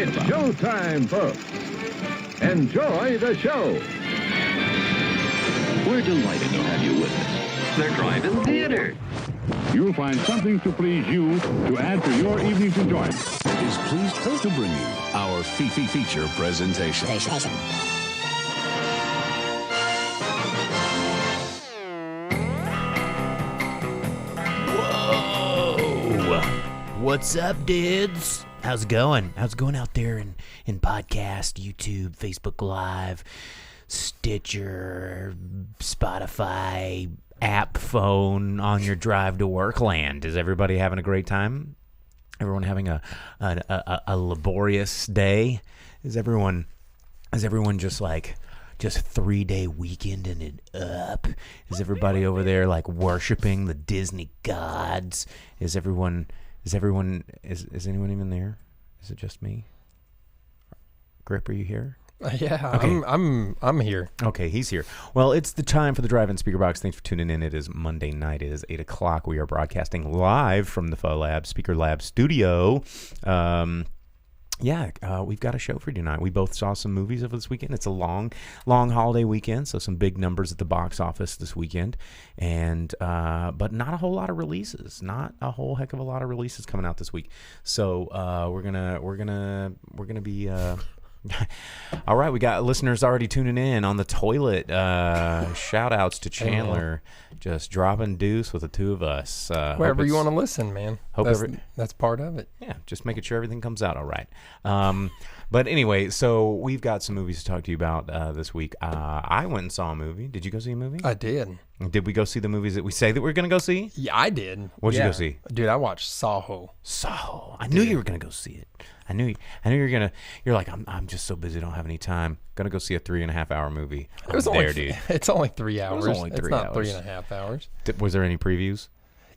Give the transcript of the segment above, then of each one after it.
It's showtime, folks. Enjoy the show. We're delighted to have you with us. They're drive-in theater. You'll find something to please you to add to your evening's enjoyment. Is pleased to bring you our feature presentation. Whoa! What's up, dudes? How's it going? How's it going out there in podcast, YouTube, Facebook Live, Stitcher, Spotify, app phone on your drive to work land? Is everybody having a great time? Everyone having a laborious day? Is everyone just 3-day weekending it up? Is everybody over there like worshiping the Disney gods? Is anyone even there? Is it just me? Grip, are you here? Yeah, okay. I'm here. Okay, he's here. Well, it's the time for the Drive-In Speakerbox. Thanks for tuning in. It is Monday night. It is 8 o'clock. We are broadcasting live from the Faux Lab, Speaker Lab studio. We've got a show for you tonight. We both saw some movies over this weekend. It's a long holiday weekend, so some big numbers at the box office this weekend, and but not a whole lot of releases. Not a whole heck of a lot of releases coming out this week. So we're gonna be. All right, we got listeners already tuning in on the toilet. Shout outs to Chandler, just dropping deuce with the two of us. Wherever you want to listen, man. That's part of it. Yeah, just making sure everything comes out all right. But anyway, so we've got some movies to talk to you about this week. I went and saw a movie. Did you go see a movie? I did. Did we go see the movies that we say that we're going to go see? Yeah, I did. What'd you go see? Dude, I watched Saaho. Saaho. I knew you were going to go see it. I knew you were going to. You're like, I'm just so busy, don't have any time. Going to go see a 3.5-hour movie. Dude. It's only 3 hours. It was only 3 hours. hours. It's not 3.5 hours. Was there any previews?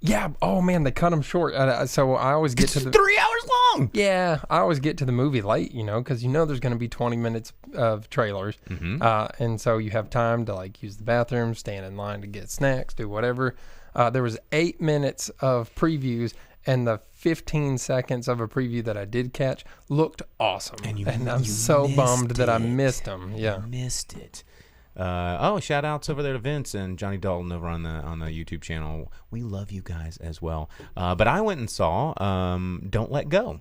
Yeah. Oh man, they cut them short. So I always get to the 3 hours long. Yeah, I always get to the movie late, because there's going to be 20 minutes of trailers, and so you have time to use the bathroom, stand in line to get snacks, do whatever. There was 8 minutes of previews, and the 15 seconds of a preview that I did catch looked awesome, and I'm so bummed that I missed them. Yeah, you missed it. Shout outs over there to Vince and Johnny Dalton over on the YouTube channel. We love you guys as well. But I went and saw Don't Let Go,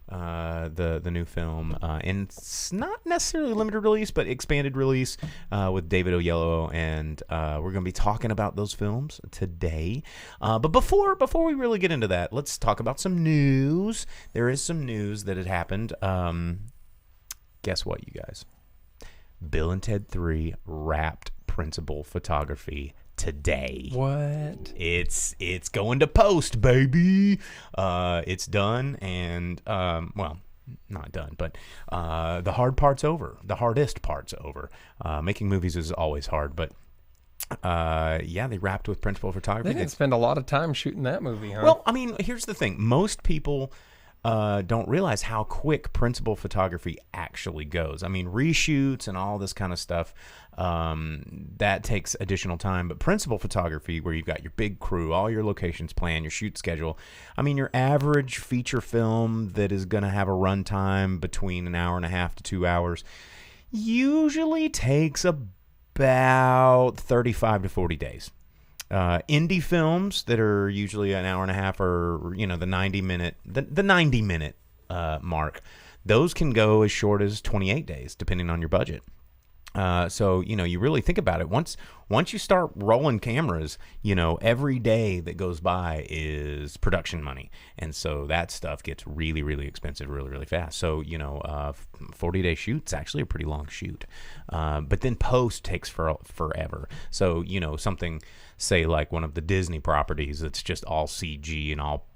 the new film, and it's not necessarily limited release, but expanded release with David Oyelowo, and we're going to be talking about those films today. But before we really get into that, let's talk about some news. There is some news that had happened. Guess what, you guys? Bill and Ted 3 wrapped principal photography today. What? It's going to post, baby. It's done, and not done, but the hard part's over. The hardest part's over. Making movies is always hard, but they wrapped with principal photography. They didn't spend a lot of time shooting that movie, huh? Well, I mean, here's the thing. Most people don't realize how quick principal photography actually goes. I mean, reshoots and all this kind of stuff, that takes additional time. But principal photography, where you've got your big crew, all your locations planned, your shoot schedule, I mean, your average feature film that is going to have a runtime between an hour and a half to 2 hours usually takes about 35 to 40 days. Indie films that are usually an hour and a half, or the 90 minute mark, those can go as short as 28 days depending on your budget. So you really think about it. Once you start rolling cameras, every day that goes by is production money, and so that stuff gets really, really expensive really, really fast. So 40-day shoot's actually a pretty long shoot, but then post takes forever. So something, say like one of the Disney properties that's just all CG and all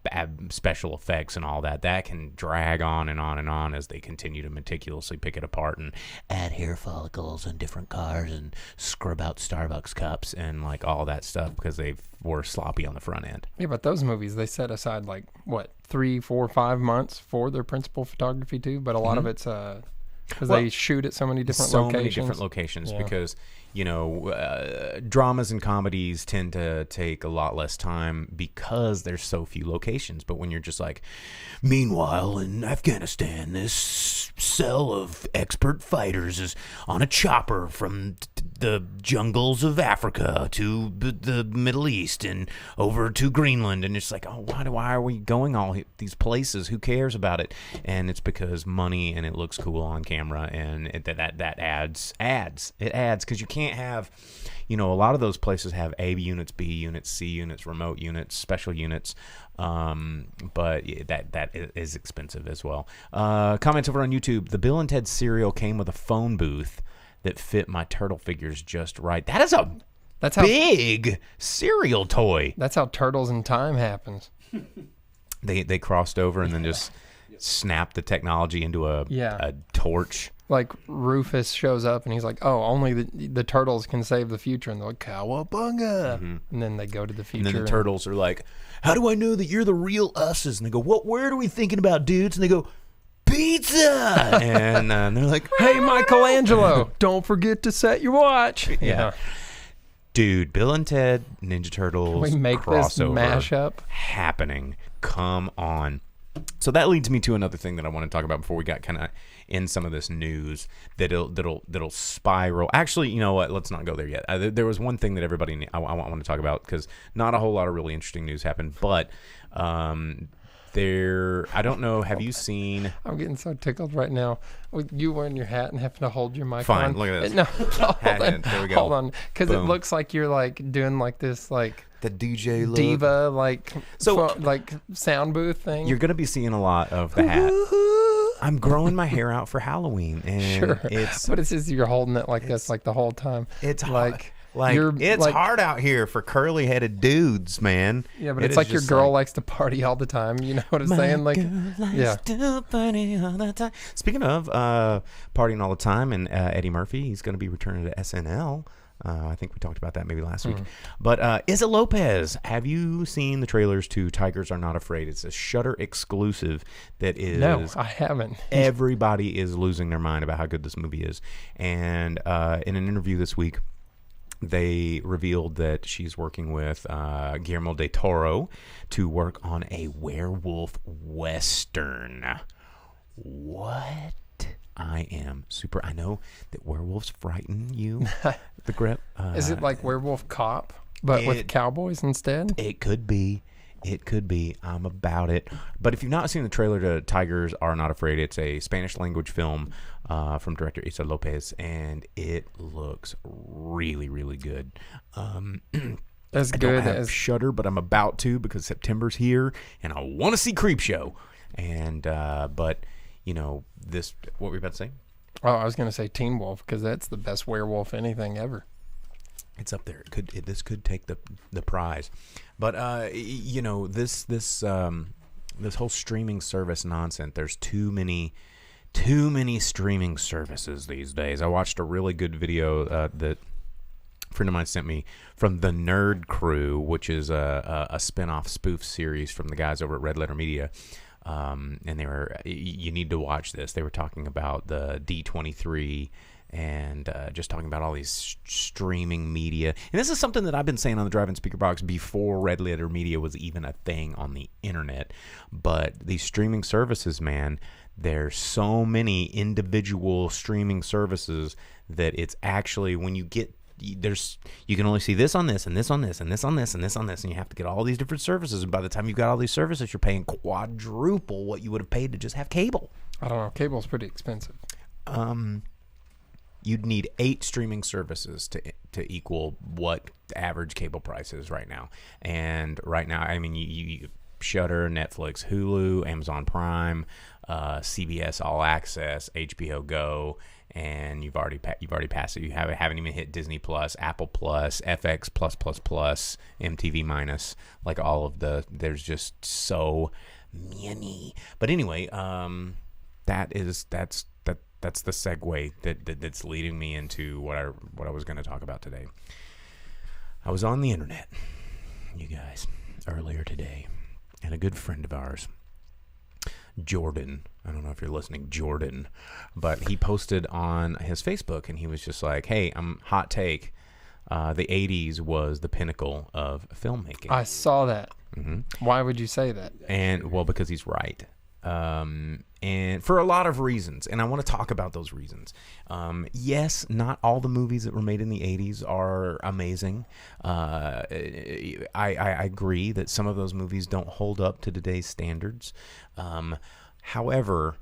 special effects and all that can drag on and on and on as they continue to meticulously pick it apart and add hair follicles and different cars and scrub out Starbucks cups and all that stuff because they were sloppy on the front end. Yeah, but those movies, they set aside 3, 4, 5 months for their principal photography too, but a lot of it's Because they shoot at so many different so locations. many different locations Yeah. because dramas and comedies tend to take a lot less time because there's so few locations. But when you're just like, meanwhile in Afghanistan, this cell of expert fighters is on a chopper from the jungles of Africa to the Middle East and over to Greenland, and it's like, oh, why are we going all these places? Who cares about it? And it's because money, and it looks cool on camera, and that adds. It adds because you can't have, a lot of those places have A units, B units, C units, remote units, special units. But that is expensive as well. Comments over on YouTube. The Bill and Ted cereal came with a phone booth that fit my turtle figures just right. That is a big cereal toy. That's how Turtles in Time happens. They crossed over and then just snapped the technology into a torch. Like Rufus shows up and he's like, "Oh, only the turtles can save the future," and they're like, "Cowabunga!" And then they go to the future. And then the turtles are like, "How do I know that you're the real us's?" And they go, "What word are we thinking about, dudes?" And they go, "Pizza!" And they're like, "Hey, Michelangelo, don't forget to set your watch." Yeah. Dude, Bill and Ted Ninja Turtles Can we make this mashup happening. Come on. So that leads me to another thing that I want to talk about before we got kind of in some of this news that'll spiral. Actually, you know what? Let's not go there yet. There was one thing that I want to talk about because not a whole lot of really interesting news happened, but I don't know. Have you seen? I'm getting so tickled right now with you wearing your hat and having to hold your mic Fine, on. look at this. No, hold on. There we go. Hold on, because it Boom. looks like you're like doing like this like The DJ look. diva like like sound booth thing. You're gonna be seeing a lot of the hat. I'm growing my hair out for Halloween, and Sure, but it's just you're holding it like this like the whole time. It's like it's like, hard out here for curly-headed dudes, man. Yeah, but it's like your girl likes to party all the time. You know what I'm saying? Like, yeah. To party all the time. Speaking of partying all the time, and Eddie Murphy, he's going to be returning to SNL. I think we talked about that maybe last week. But Isa Lopez, have you seen the trailers to Tigers Are Not Afraid? It's a Shudder exclusive that is... No, I haven't. Everybody is losing their mind about how good this movie is. And in an interview this week, they revealed that she's working with Guillermo del Toro to work on a werewolf western. What? I am super. I know that werewolves frighten you. The grip. Is it like Werewolf Cop, but with cowboys instead? It could be. It could be. I'm about it. But if you've not seen the trailer to Tigers Are Not Afraid, it's a Spanish language film from director Isa Lopez, and it looks really, really good. As I good don't have as Shudder, but I'm about to because September's here, and I want to see Creepshow. And but this. What were you about to say? Oh, I was going to say Teen Wolf because that's the best werewolf anything ever. It's up there. This could take the prize, but this whole streaming service nonsense. There's too many streaming services these days. I watched a really good video that a friend of mine sent me from the Nerd Crew, which is a spin-off spoof series from the guys over at Red Letter Media. And you need to watch this. They were talking about the D23 and just talking about all these streaming media. And this is something that I've been saying on the Drive-In Speakerbox before Red Letter Media was even a thing on the internet. But these streaming services, man, there's so many individual streaming services that it's actually, when you get, you can only see this on this and this on this and this on this and this on this, and you have to get all these different services, and by the time you've got all these services, you're paying quadruple what you would have paid to just have cable. I don't know. Cable's pretty expensive. You'd need 8 streaming services to equal what the average cable price is right now. And right now, I mean, you Shudder, Netflix, Hulu, Amazon Prime, CBS All Access, HBO Go, and you've already passed it. You haven't even hit Disney Plus, Apple Plus, FX plus, MTV minus, like all of there's just so many. But anyway, that's the segue that's leading me into what I was going to talk about today. I was on the internet, you guys, earlier today, and a good friend of ours Jordan. I don't know if you're listening, Jordan, but he posted on his Facebook, and he was just like, "Hey, hot take. The 80s was the pinnacle of filmmaking." I saw that. Mm-hmm. Why would you say that? And well, because he's right. And for a lot of reasons, and I want to talk about those reasons. Yes, not all the movies that were made in the 80s are amazing. I agree that some of those movies don't hold up to today's standards. However,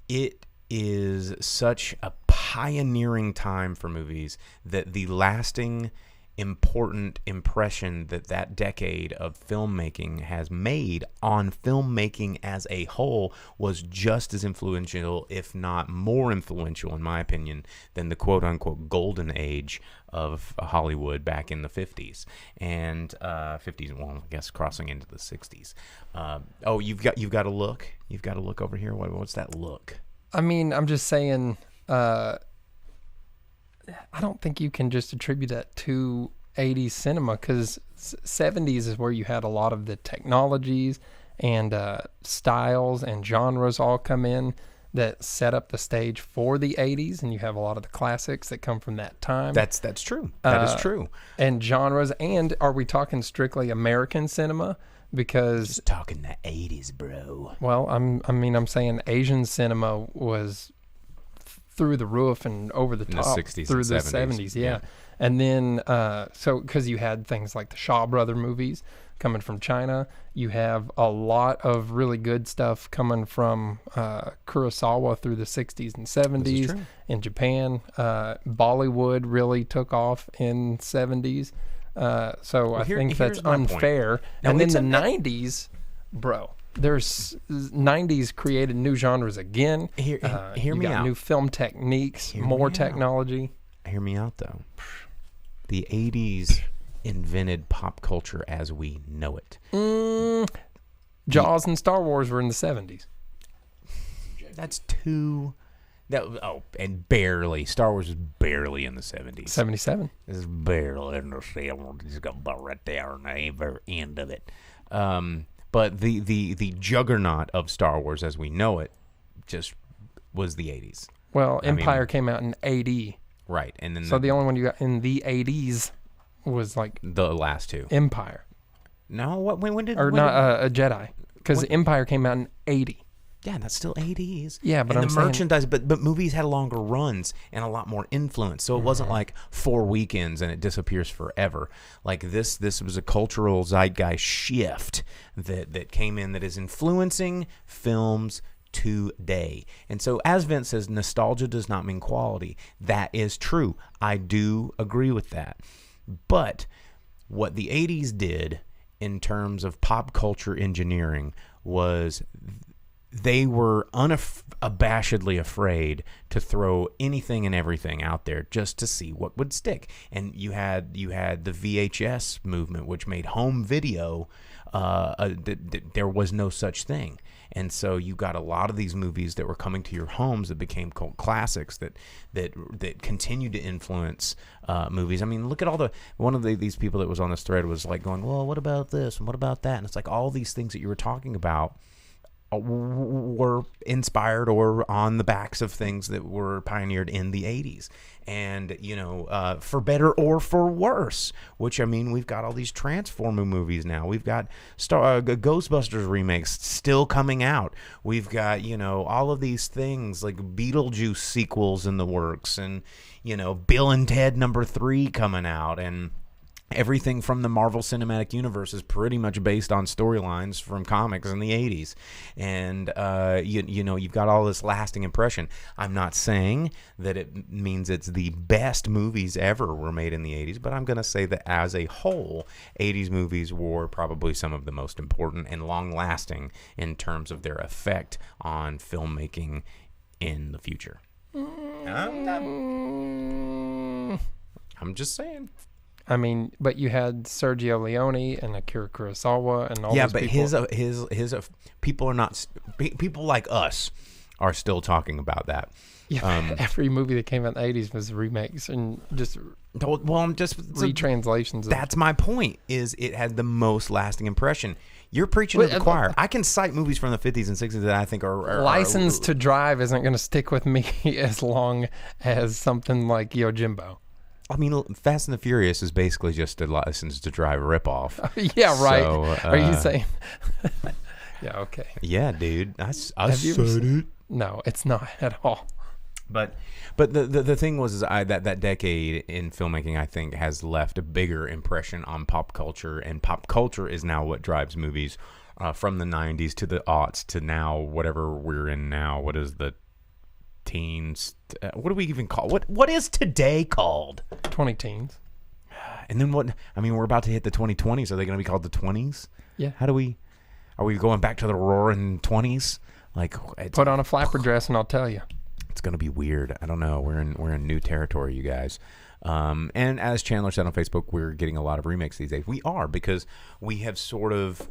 it is such a pioneering time for movies that the lasting important impression that decade of filmmaking has made on filmmaking as a whole was just as influential, if not more influential, in my opinion, than the quote-unquote golden age of Hollywood back in the 50s and 50s, well, I guess crossing into the 60s. You've got to look. You've got to look over here. What's that look? I mean, I'm just saying, I don't think you can just attribute that to 80s cinema, because 70s is where you had a lot of the technologies and styles and genres all come in that set up the stage for the 80s, and you have a lot of the classics that come from that time. That's true. That is true. And genres, and are we talking strictly American cinema? Because just talking the 80s, bro. Well, I'm saying Asian cinema was through the roof and over the top the 60s through and the 70s. 70s, yeah. And then so because you had things like the Shaw Brother movies coming from China, you have a lot of really good stuff coming from Kurosawa through the 60s and 70s in Japan. Bollywood really took off in 70s. So I think that's unfair. And then the 90s, bro. There's 90s created new genres again. Hear me out. New film techniques, more technology. Hear me out, though. The 80s invented pop culture as we know it. Jaws and Star Wars were in the 70s. That's too... and barely. Star Wars is barely in the 70s. 77. It's barely in the 70s. It's about right there on the very end of it. But the juggernaut of Star Wars as we know it just was the 80s. Well, Empire came out in 80. Right. And then the only one you got in the 80s was like... the last two. Empire. No, when did... Or not a Jedi. Because Empire came out in 80. Yeah, that's still 80s. Yeah, but and I'm the saying, merchandise, but movies had longer runs and a lot more influence. So it wasn't like 4 weekends and it disappears forever. Like this was a cultural zeitgeist shift that came in that is influencing films today. And so as Vince says, nostalgia does not mean quality. That is true. I do agree with that. But what the 80s did in terms of pop culture engineering was they were unabashedly afraid to throw anything and everything out there just to see what would stick. And you had the VHS movement, which made home video. There was no such thing. And so you got a lot of these movies that were coming to your homes that became cult classics that continued to influence movies. I mean, look at these people that was on this thread was like going, well, what about this and what about that? And it's like all these things that you were talking about were inspired or on the backs of things that were pioneered in the 80s. And, for better or for worse, which, I mean, we've got all these Transformer movies now. We've got Ghostbusters remakes still coming out. We've got, all of these things like Beetlejuice sequels in the works and, Bill and Ted #3 coming out. And everything from the Marvel Cinematic Universe is pretty much based on storylines from comics in the 80s. And, you've got all this lasting impression. I'm not saying that it means it's the best movies ever were made in the 80s, but I'm going to say that as a whole, 80s movies were probably some of the most important and long-lasting in terms of their effect on filmmaking in the future. I'm just saying. I mean, but you had Sergio Leone and Akira Kurosawa and all those people. Yeah, but his people are not... People like us are still talking about that. Yeah, every movie that came out in the 80s was remakes and just retranslations. That's my point, is it had the most lasting impression. You're preaching to the choir. I can cite movies from the 50s and 60s that I think are License to Drive isn't going to stick with me as long as something like Yojimbo. I mean, Fast and the Furious is basically just a License to Drive ripoff. Yeah, right. So, are you saying? Yeah, okay. Yeah, dude. I Have you ever said it. No, it's not at all. But the thing was that decade in filmmaking, I think, has left a bigger impression on pop culture, and pop culture is now what drives movies from the 90s to the aughts to now, whatever we're in now. What is the teens? What do we even call what is today called? 20 teens. And then what? I mean, we're about to hit the 2020s. Are they going to be called the 20s? Yeah. Are we going back to the roaring 20s? Like, put on a flapper dress and I'll tell you. It's going to be weird. I don't know. We're in new territory, you guys. And as Chandler said on Facebook, we're getting a lot of remakes these days. We are, because we have sort of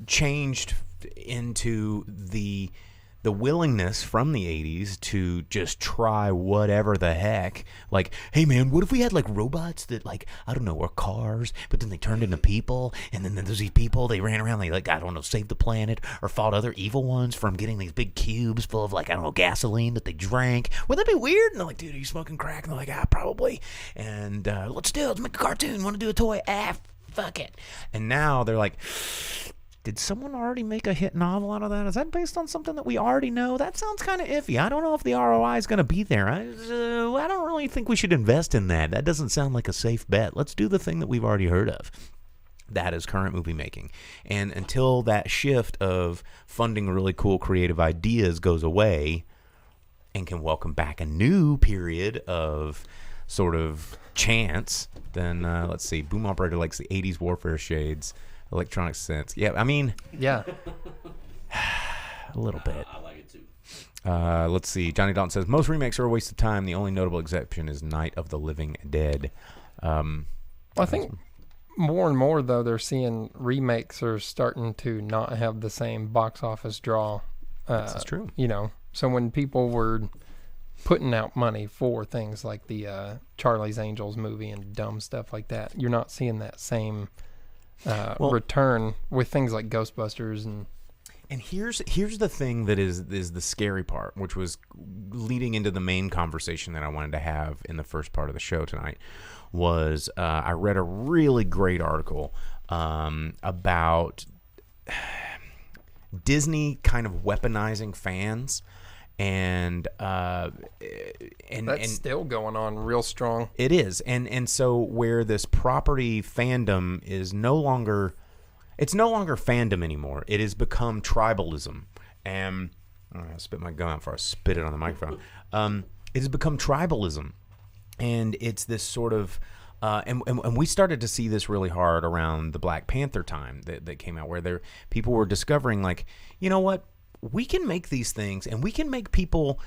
changed into the willingness from the 80s to just try whatever the heck. Like, hey man, what if we had like robots that, like, I don't know, are cars, but then they turned into people, and then there's these people, they ran around, they, like, I don't know, saved the planet or fought other evil ones from getting these big cubes full of, like, I don't know, gasoline that they drank. Would that be weird? And they're like, dude, are you smoking crack? And they're like, probably. And let's do it. Let's make a cartoon. Want to do a toy? Fuck it. And now they're like, did someone already make a hit novel out of that? Is that based on something that we already know? That sounds kind of iffy. I don't know if the ROI is going to be there. I don't really think we should invest in that. That doesn't sound like a safe bet. Let's do the thing that we've already heard of. That is current movie making. And until that shift of funding really cool creative ideas goes away and can welcome back a new period of sort of chance, then let's see. Boom Operator likes the 80s warfare shades. Electronic sense. Yeah, I mean... Yeah. A little bit. I like it too. Let's see. Johnny Dalton says, most remakes are a waste of time. The only notable exception is Night of the Living Dead. I think more and more, though, they're seeing remakes are starting to not have the same box office draw. This is true. You know, so when people were putting out money for things like the Charlie's Angels movie and dumb stuff like that, you're not seeing that same... return with things like Ghostbusters and here's the thing that is the scary part, which was leading into the main conversation that I wanted to have in the first part of the show tonight. Was I read a really great article about Disney kind of weaponizing fans. And that's still going on real strong. It is, and so where this property fandom is no longer fandom anymore. It has become tribalism, and I spit my gum out before I spit it on the microphone. It has become tribalism, and it's this sort of. And we started to see this really hard around the Black Panther time that came out, where people were discovering, like, you know what. We can make these things, and we can make people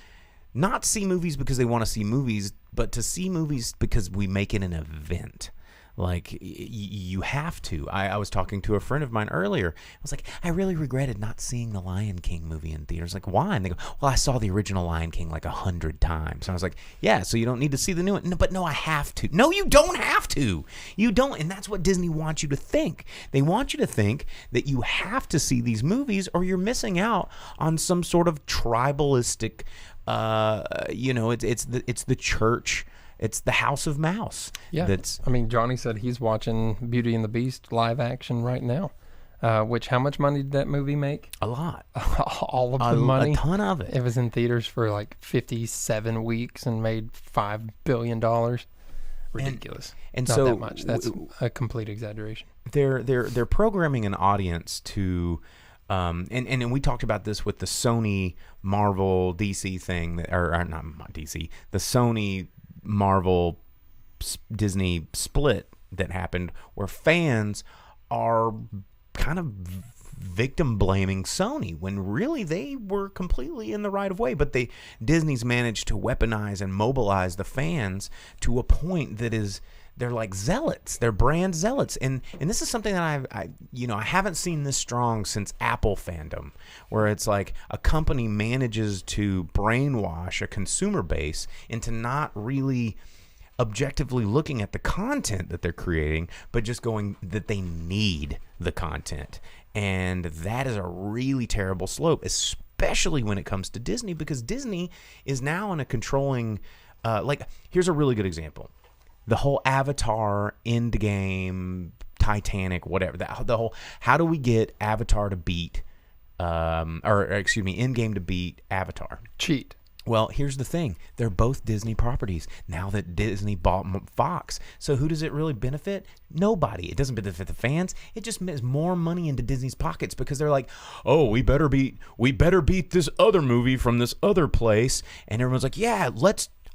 not see movies because they want to see movies, but to see movies because we make it an event. Like, you have to. I was talking to a friend of mine earlier. I was like, I really regretted not seeing the Lion King movie in theaters. Like, why? And they go, well, I saw the original Lion King like 100 times. And I was like, yeah, so you don't need to see the new one. No, but no, I have to. No, you don't have to. You don't. And that's what Disney wants you to think. They want you to think that you have to see these movies or you're missing out on some sort of tribalistic, it's the church. It's the House of Mouse. Yeah. I mean, Johnny said he's watching Beauty and the Beast live action right now. Which, how much money did that movie make? A lot. All of the money. A ton of it. It was in theaters for like 57 weeks and made $5 billion. Ridiculous. And not so that much. That's a complete exaggeration. They're programming an audience to... and we talked about this with the Sony Marvel DC thing, or not DC, the Sony Marvel Disney split that happened, where fans are kind of victim blaming Sony when really they were completely in the right of way. But Disney's managed to weaponize and mobilize the fans to a point that is, they're like zealots. They're brand zealots. And this is something that I haven't seen this strong since Apple fandom, where it's like a company manages to brainwash a consumer base into not really objectively looking at the content that they're creating, but just going that they need the content. And that is a really terrible slope, especially when it comes to Disney, because Disney is now in a controlling, here's a really good example. The whole Avatar, Endgame, Titanic, whatever, the whole, how do we get Avatar to beat, Endgame to beat Avatar? Cheat. Well, here's the thing. They're both Disney properties now that Disney bought Fox. So who does it really benefit? Nobody. It doesn't benefit the fans. It just means more money into Disney's pockets because they're like, oh, we better beat this other movie from this other place. And everyone's like, yeah,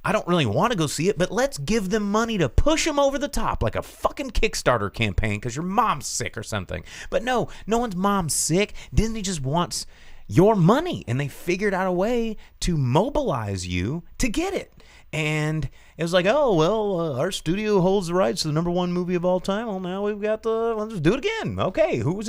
I don't really want to go see it, but let's give them money to push them over the top like a fucking Kickstarter campaign because your mom's sick or something. But no one's mom's sick. Disney just wants your money, and they figured out a way to mobilize you to get it. And it was like, oh, well, our studio holds the rights to the #1 movie of all time. Well, now we've got let's do it again. Okay, who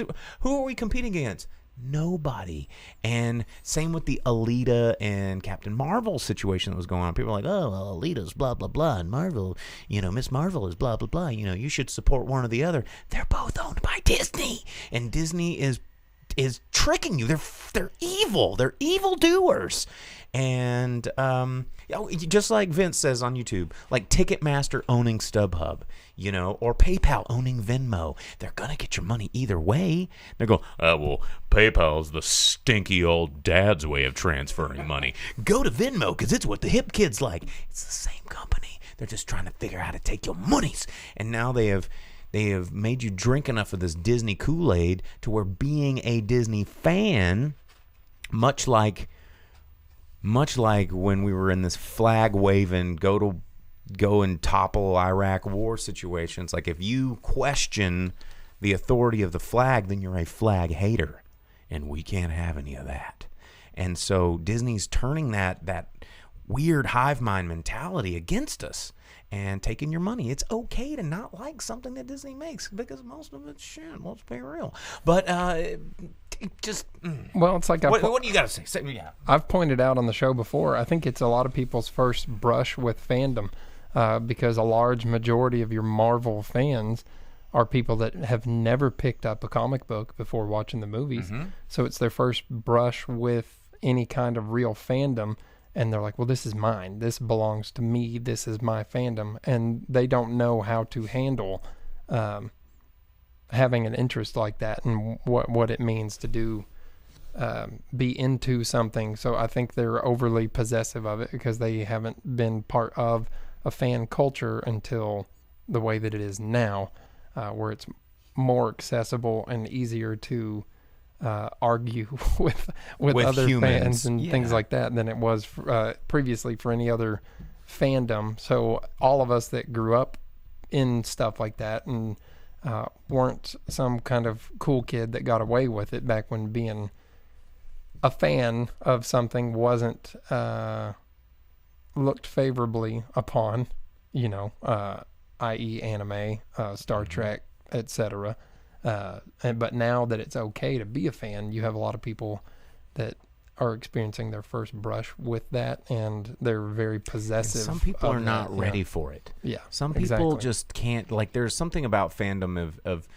are we competing against? Nobody. And same with the Alita and Captain Marvel situation that was going on. People are like, oh, well, Alita's blah, blah, blah, and Marvel, Miss Marvel is blah, blah, blah. You should support one or the other. They're both owned by Disney, and Disney is tricking you. They're evil. They're evildoers. And just like Vince says on YouTube, like Ticketmaster owning StubHub, or PayPal owning Venmo. They're going to get your money either way. They're going, well, PayPal's the stinky old dad's way of transferring money. Go to Venmo because it's what the hip kids like. It's the same company. They're just trying to figure out how to take your monies. And now they have made you drink enough of this Disney Kool-Aid to where being a Disney fan, much like when we were in this flag waving, go and topple Iraq war situations. Like if you question the authority of the flag, then you're a flag hater, and we can't have any of that. And so Disney's turning that weird hive mind mentality against us and taking your money. It's okay to not like something that Disney makes because most of it's shit. Let's be real. But well, it's like what do you got to say? Yeah. I've pointed out on the show before. I think it's a lot of people's first brush with fandom because a large majority of your Marvel fans are people that have never picked up a comic book before watching the movies. Mm-hmm. So it's their first brush with any kind of real fandom. And they're like, well, this is mine. This belongs to me. This is my fandom. And they don't know how to handle having an interest like that and what it means to do, be into something. So I think they're overly possessive of it because they haven't been part of a fan culture until the way that it is now, where it's more accessible and easier to argue with other humans, fans and things like that than it was previously for any other fandom. So all of us that grew up in stuff like that and weren't some kind of cool kid that got away with it back when being a fan of something wasn't looked favorably upon, i.e. anime, Star Trek, etc. But now that it's okay to be a fan, you have a lot of people that are experiencing their first brush with that, and they're very possessive. And some people are not ready for it. Yeah, some people just can't. Like, there's something about fandom of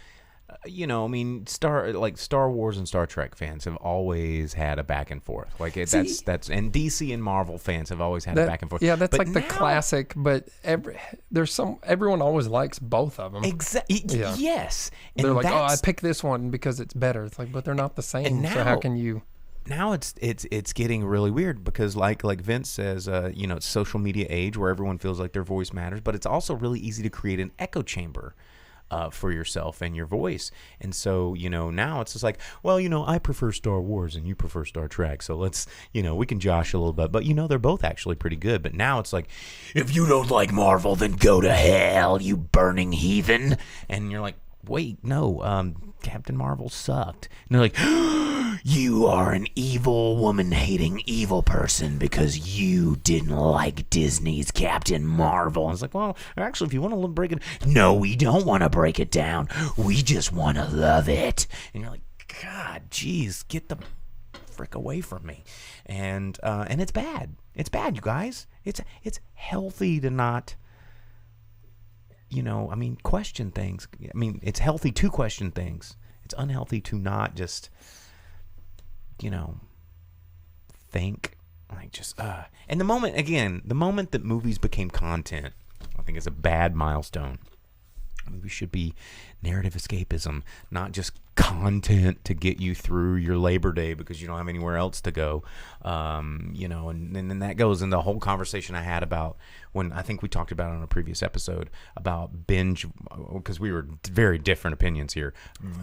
Star Wars and Star Trek fans have always had a back and forth. Like and DC and Marvel fans have always had a back and forth. Yeah, that's the classic. But everyone always likes both of them. Exactly. Yeah. Yes. And they're like, oh, I pick this one because it's better. It's like, but they're not the same. So how can you? Now it's getting really weird because like Vince says, it's social media age where everyone feels like their voice matters, but it's also really easy to create an echo chamber for yourself and your voice. And so, now it's just like, well, I prefer Star Wars and you prefer Star Trek. So let's, we can josh a little bit, but they're both actually pretty good. But now it's like, if you don't like Marvel, then go to hell, you burning heathen. And you're like, wait, no, Captain Marvel sucked. And they're like, you are an evil woman-hating evil person because you didn't like Disney's Captain Marvel. And it's like, well, actually, if you want to break it, no, we don't want to break it down. We just want to love it. And you're like, God, geez, get the frick away from me. And it's bad. It's bad, you guys. It's healthy to not I mean, question things. I mean, it's healthy to question things. It's unhealthy to not just, think. Like, just, And the moment that movies became content, I think is a bad milestone. Movies should be narrative escapism, not just content to get you through your Labor Day because you don't have anywhere else to go. And then that goes in the whole conversation I had about when I think we talked about it on a previous episode about binge, because we were very different opinions here,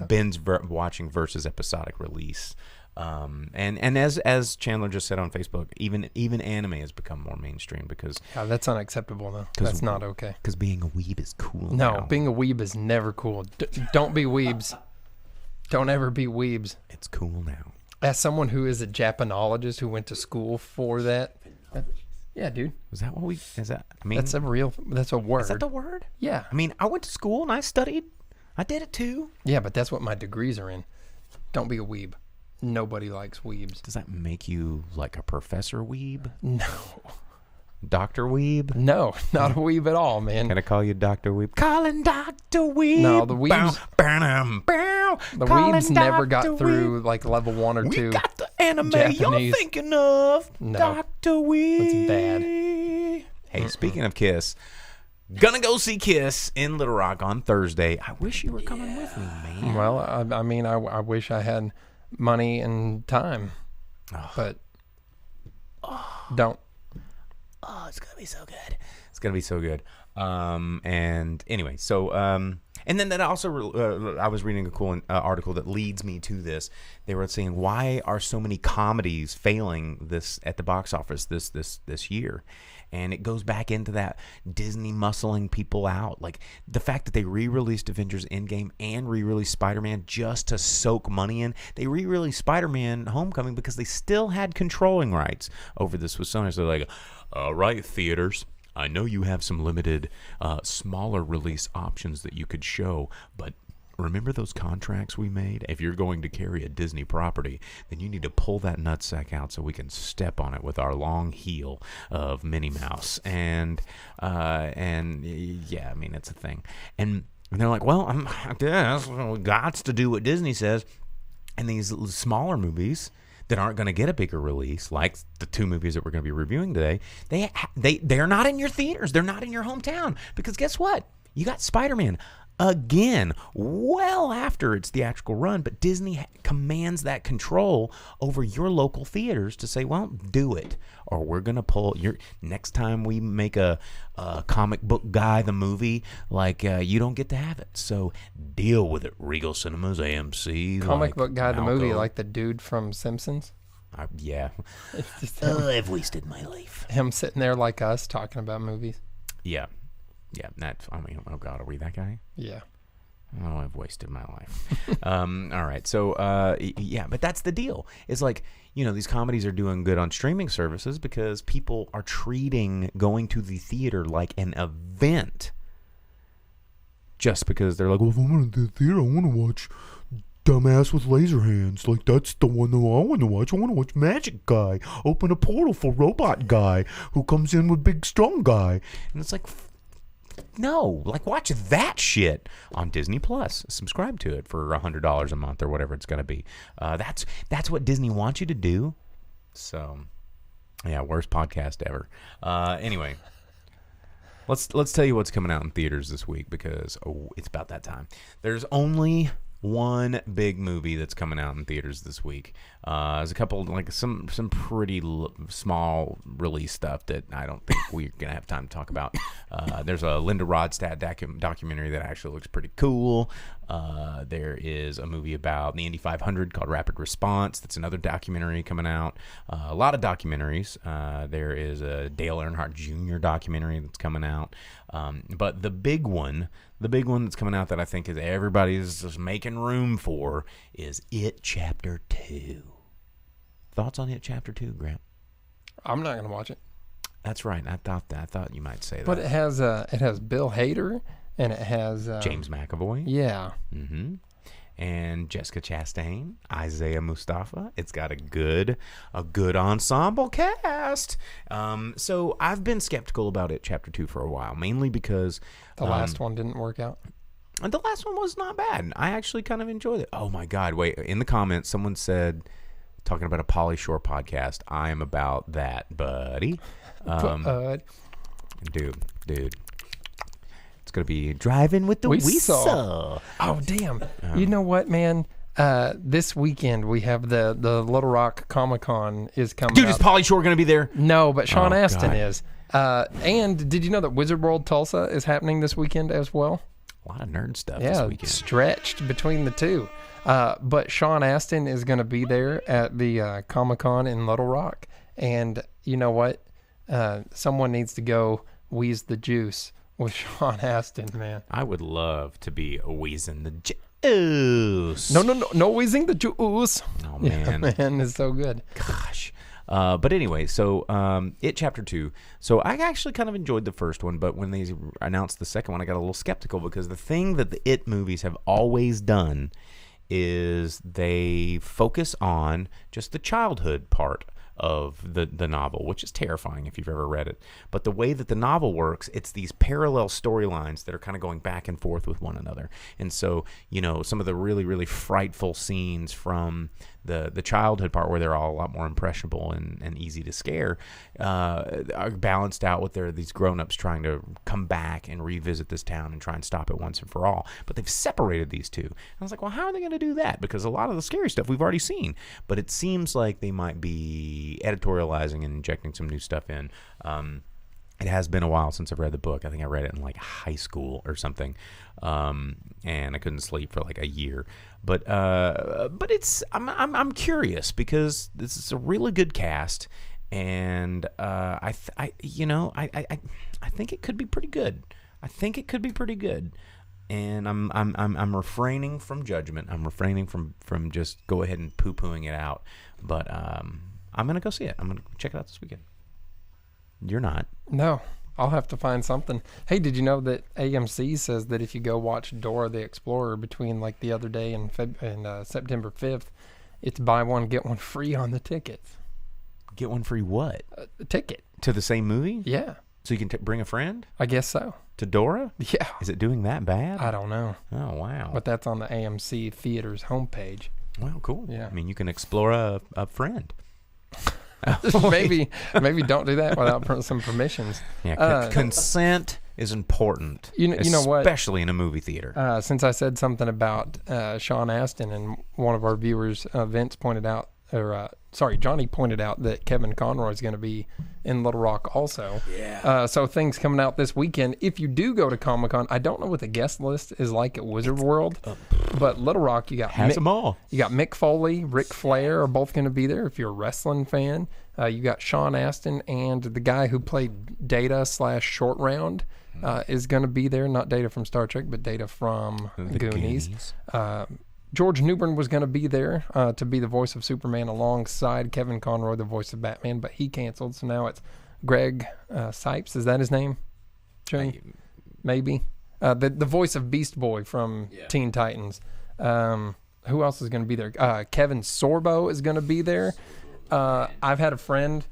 binge watching versus episodic release. And as Chandler just said on Facebook, even anime has become more mainstream because that's unacceptable though. That's not okay. Because being a weeb is cool. No, now. Being a weeb is never cool. Don't be weebs. Don't ever be weebs. It's cool now. As someone who is a Japanologist who went to school for that. Yeah, dude. Is that what we? Is that? I mean, that's a word. Is that the word? Yeah. I mean, I went to school and I studied. I did it too. Yeah, but that's what my degrees are in. Don't be a weeb. Nobody likes weebs. Does that make you like a Professor Weeb? No. Dr. Weeb? No, not a weeb at all, man. Can I call you Dr. Weeb? Calling Dr. Weeb. No, the weebs. The weebs never got through like level 1 or 2. We got the anime Japanese. you're thinking of. No. Dr. Weeb. That's bad. Hey, speaking of Kiss, gonna go see Kiss in Little Rock on Thursday. I wish you were coming with me, man. Well, I mean, I wish I had money and time, but don't. Oh, it's gonna be so good. It's gonna be so good. And anyway, so and then that also I was reading a cool article that leads me to this. They were saying, why are so many comedies failing this at the box office this year? And it goes back into that Disney muscling people out. Like the fact that they re-released Avengers Endgame and re-released Spider-Man just to soak money in. They re-released Spider-Man Homecoming because they still had controlling rights over this with Sony. So they're like, all right, theaters, I know you have some limited smaller release options that you could show, but remember those contracts we made? If you're going to carry a Disney property, then you need to pull that nutsack out so we can step on it with our long heel of Minnie Mouse. And yeah, I mean, it's a thing. And they're like, well, I guess we got to do what Disney says. And these smaller movies that aren't going to get a bigger release, like the 2 movies that we're going to be reviewing today, they're not in your theaters. They're not in your hometown. Because guess what? You got Spider-Man again, well after its theatrical run, but Disney commands that control over your local theaters to say, well, do it, or we're going to pull your next time we make a comic book guy the movie, like you don't get to have it. So deal with it. Regal Cinemas, AMC. Comic book guy the movie, like the dude from Simpsons. Yeah. It's just him, I've wasted my life. him sitting there like us talking about movies. Yeah. Yeah, oh God, are we that guy? Yeah. Oh, I've wasted my life. All right, so yeah, but that's the deal. It's like, these comedies are doing good on streaming services because people are treating going to the theater like an event. Just because they're like, well, if I'm going to the theater, I want to watch Dumbass with Laser Hands. Like, that's the one that I want to watch. I want to watch Magic Guy open a portal for Robot Guy who comes in with Big Strong Guy. And it's like, no, like watch that shit on Disney Plus. Subscribe to it for $100 a month or whatever it's going to be. That's what Disney wants you to do. So, yeah, worst podcast ever. Anyway, let's tell you what's coming out in theaters this week because it's about that time. There's only one big movie that's coming out in theaters this week. There's a couple, like some pretty small release stuff that I don't think we're gonna have time to talk about. There's a Linda Ronstadt documentary that actually looks pretty cool. There is a movie about the Indy 500 called Rapid Response. That's another documentary coming out. A lot of documentaries. There is a Dale Earnhardt Jr. documentary that's coming out. But the big one that's coming out that I think is everybody's just making room for is It Chapter 2. Thoughts on It Chapter 2, Grant? I'm not gonna watch it. That's right. I thought you might say that. But it has Bill Hader and it has James McAvoy. Yeah. Mm-hmm. and Jessica Chastain, Isaiah Mustafa. It's got a good ensemble cast. So I've been skeptical about it, Chapter 2, for a while, mainly because The last one didn't work out. and the last one was not bad. I actually kind of enjoyed it. Oh my God! Wait, in the comments, someone said, talking about a Pauly Shore podcast. I am about that, buddy. Dude, it's gonna be driving with the Weasel. Oh damn! You know what, man? This weekend we have the Little Rock Comic-Con is coming. Dude, up. is Pauly Shore gonna be there? No, but Sean Astin God. is. And did you know that Wizard World Tulsa is happening this weekend as well? A lot of nerd stuff this weekend. Stretched between the two. But Sean Astin is going to be there at the Comic-Con in Little Rock. And you know what? Someone needs to go wheeze the juice with Sean Astin, man. I would love to be a wheezing the juice. No wheezing the juice. Oh, man. Yeah, man, it's so good. Gosh. But anyway, so It Chapter 2. So I actually kind of enjoyed the first one, but when they announced the second one, I got a little skeptical because the thing that the It movies have always done is they focus on just the childhood part of the novel, which is terrifying if you've ever read it. But the way that the novel works, it's these parallel storylines that are kind of going back and forth with one another. And so, you know, some of the really, really frightful scenes from the childhood part where they're all a lot more impressionable and easy to scare are balanced out with these grown-ups trying to come back and revisit this town and try and stop it once and for all. But they've separated these two. And I was like, well, how are they going to do that? Because a lot of the scary stuff we've already seen. But it seems like they might be editorializing and injecting some new stuff in. It has been a while since I've read the book. I think I read it in like high school or something, and I couldn't sleep for like a year. But it's I'm curious because this is a really good cast, and I think it could be pretty good. I think it could be pretty good, and I'm refraining from judgment. I'm refraining from just go ahead and poo-pooing it out. But I'm gonna go see it. I'm gonna check it out this weekend. You're not. No, I'll have to find something. Hey, did you know that AMC says that if you go watch Dora the Explorer between like the other day and September 5th, it's buy one, get one free on the tickets. Get one free what? A ticket. To the same movie? Yeah. So you can bring a friend? I guess so. To Dora? Yeah. Is it doing that bad? I don't know. Oh, wow. But that's on the AMC Theaters homepage. Well, cool. Yeah. I mean, you can explore a friend. maybe don't do that without some permissions. Yeah, consent is important. You know what? Especially in a movie theater. Since I said something about Sean Astin, and one of our viewers, Vince, pointed out, Johnny pointed out that Kevin Conroy is going to be in Little Rock also. Yeah. So things coming out this weekend. If you do go to Comic-Con, I don't know what the guest list is like at Wizard World, but Little Rock, you got them all. You got Mick Foley, Ric Flair are both going to be there. If you're a wrestling fan, you got Sean Astin, and the guy who played Data / Short Round is going to be there. Not Data from Star Trek, but Data from The Goonies. George Newbern was going to be there to be the voice of Superman alongside Kevin Conroy, the voice of Batman, but he canceled. So now it's Greg Sipes. Is that his name? Maybe. The voice of Beast Boy from Teen Titans. Who else is going to be there? Kevin Sorbo is going to be there. I've had a friend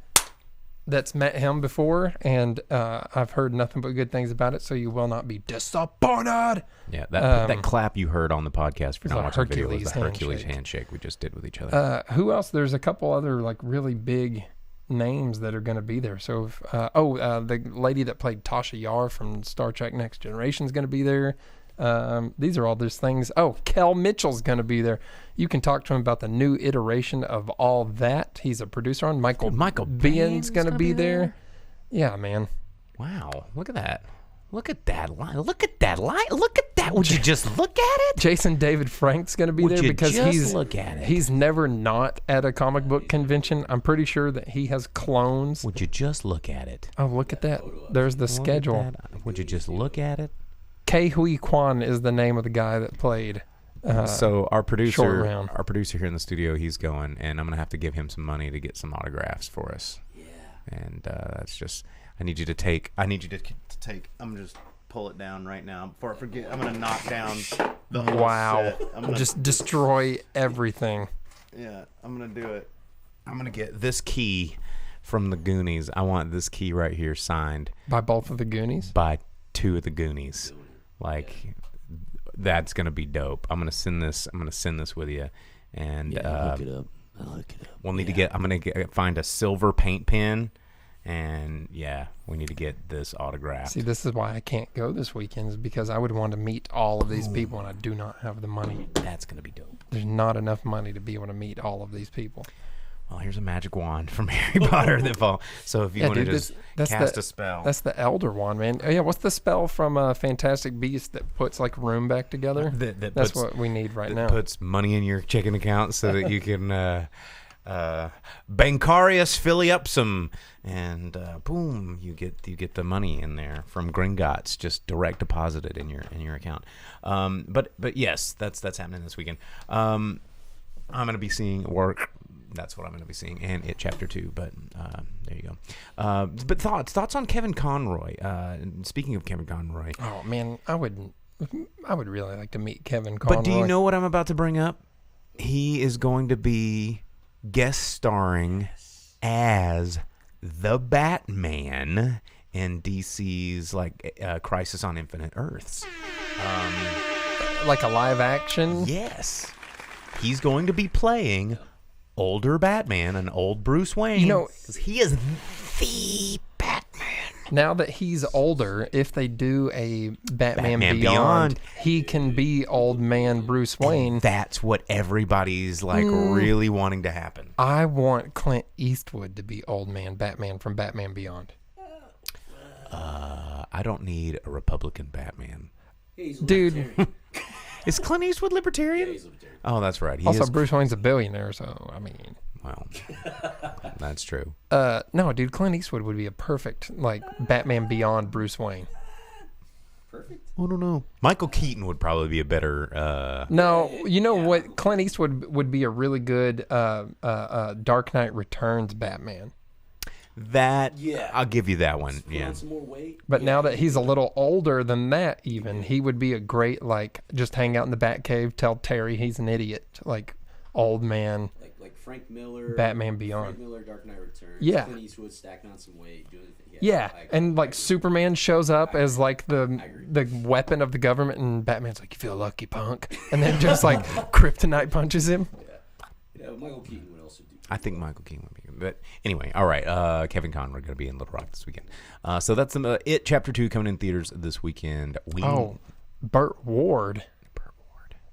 that's met him before, and I've heard nothing but good things about it, so you will not be disappointed. Yeah, that clap you heard on the podcast for not watching the video was the Hercules Hercules handshake we just did with each other. Who else? There's a couple other like really big names that are going to be there. So, the lady that played Tasha Yar from Star Trek Next Generation is going to be there. These are all those things. Oh, Kel Mitchell's going to be there. You can talk to him about the new iteration of All That. He's a producer on. Michael Bihn's going to be there. Yeah, man. Wow, look at that. Look at that line. Look at that line. Look at that. Would you just look at it? Jason David Frank's going to be there because he's never not at a comic book convention. I'm pretty sure that he has clones. Would you just look at it? Oh, look at that. There's the schedule. Would you just look at it? Ke Huy Quan is the name of the guy that played. So our producer here in the studio, he's going, and I'm gonna have to give him some money to get some autographs for us. Yeah. And that's just, I need you to take. I'm just pull it down right now. Before I forget, I'm gonna knock down the whole Wow. set. I'm gonna Just destroy everything. Yeah, I'm gonna do it. I'm gonna get this key from the Goonies. I want this key right here signed By both of the Goonies? by 2 of the Goonies. Like, that's gonna be dope. I'm gonna send this with you, and Look it up. I'll look it up. we'll need to get. I'm gonna find a silver paint pen, and yeah, we need to get this autographed. See, this is why I can't go this weekend, is because I would want to meet all of these people, and I do not have the money. That's gonna be dope. There's not enough money to be able to meet all of these people. Well, here's a magic wand from Harry Potter that fall. So if you want to dude, just that's cast a spell, That's the Elder Wand, man. Oh, yeah, what's the spell from Fantastic Beasts that puts, like, room back together? that That's puts, what we need right that now. puts money in your checking account so that you can Bancarius Philiupsum, and boom, you get the money in there from Gringotts, just direct deposited in your account. But yes, that's happening this weekend. I'm gonna be seeing Work. That's what I'm going to be seeing, and It Chapter 2. But there you go. But thoughts on Kevin Conroy. Speaking of Kevin Conroy, Oh man, I would really like to meet Kevin Conroy. but do you know what I'm about to bring up? He is going to be guest starring as the Batman in DC's Crisis on Infinite Earths. like a live action? Yes, he's going to be playing older Batman, an old Bruce Wayne. You know, 'cause he is the Batman. Now that he's older, if they do a Batman Beyond. Beyond, he can be old man Bruce Wayne. That's what everybody's really wanting to happen. I want Clint Eastwood to be old man Batman from Batman Beyond. I don't need a Republican Batman. Dude, Is Clint Eastwood libertarian? Yeah, he's libertarian. Oh, that's right. He also is. Bruce Wayne's a billionaire, so I mean, Well, that's true. no, dude, Clint Eastwood would be a perfect Batman Beyond Bruce Wayne. Perfect. I don't know. Michael Keaton would probably be a better. No, you know what? Clint Eastwood would be a really good Dark Knight Returns Batman. Yeah. I'll give you that one. Put Yeah. on some more weight. But now that he's a little older than that, even he would be a great just hang out in the Batcave, tell Terry he's an idiot, old man. Like Frank Miller. Batman Beyond. Frank Miller, Dark Knight Returns. Yeah. Clint Eastwood stacking on some weight, doing. Yeah, I agree. and Superman shows up as the weapon of the government, and Batman's like, "You feel lucky, punk," and then just kryptonite punches him. Yeah, Michael Keaton would also do. I think Michael Keaton would be good. But anyway, all right. Kevin Conroy going to be in Little Rock this weekend. So that's It Chapter 2 coming in theaters this weekend. Burt Ward.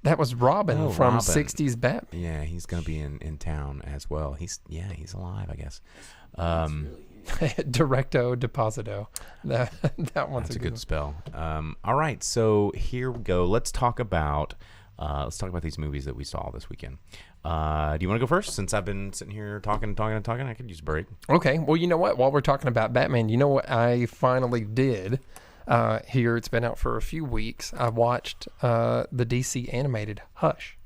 That was Robin from Robin. 60s Batman. Yeah, he's going to be in town as well. He's alive, I guess. Directo Deposito. That one's That's a good spell. All right, so here we go. Let's talk about these movies that we saw this weekend. Do you want to go first? Since I've been sitting here talking, I could use a break. Okay. Well, you know what? While we're talking about Batman, you know what I finally did here? It's been out for a few weeks. I watched the DC animated Hush.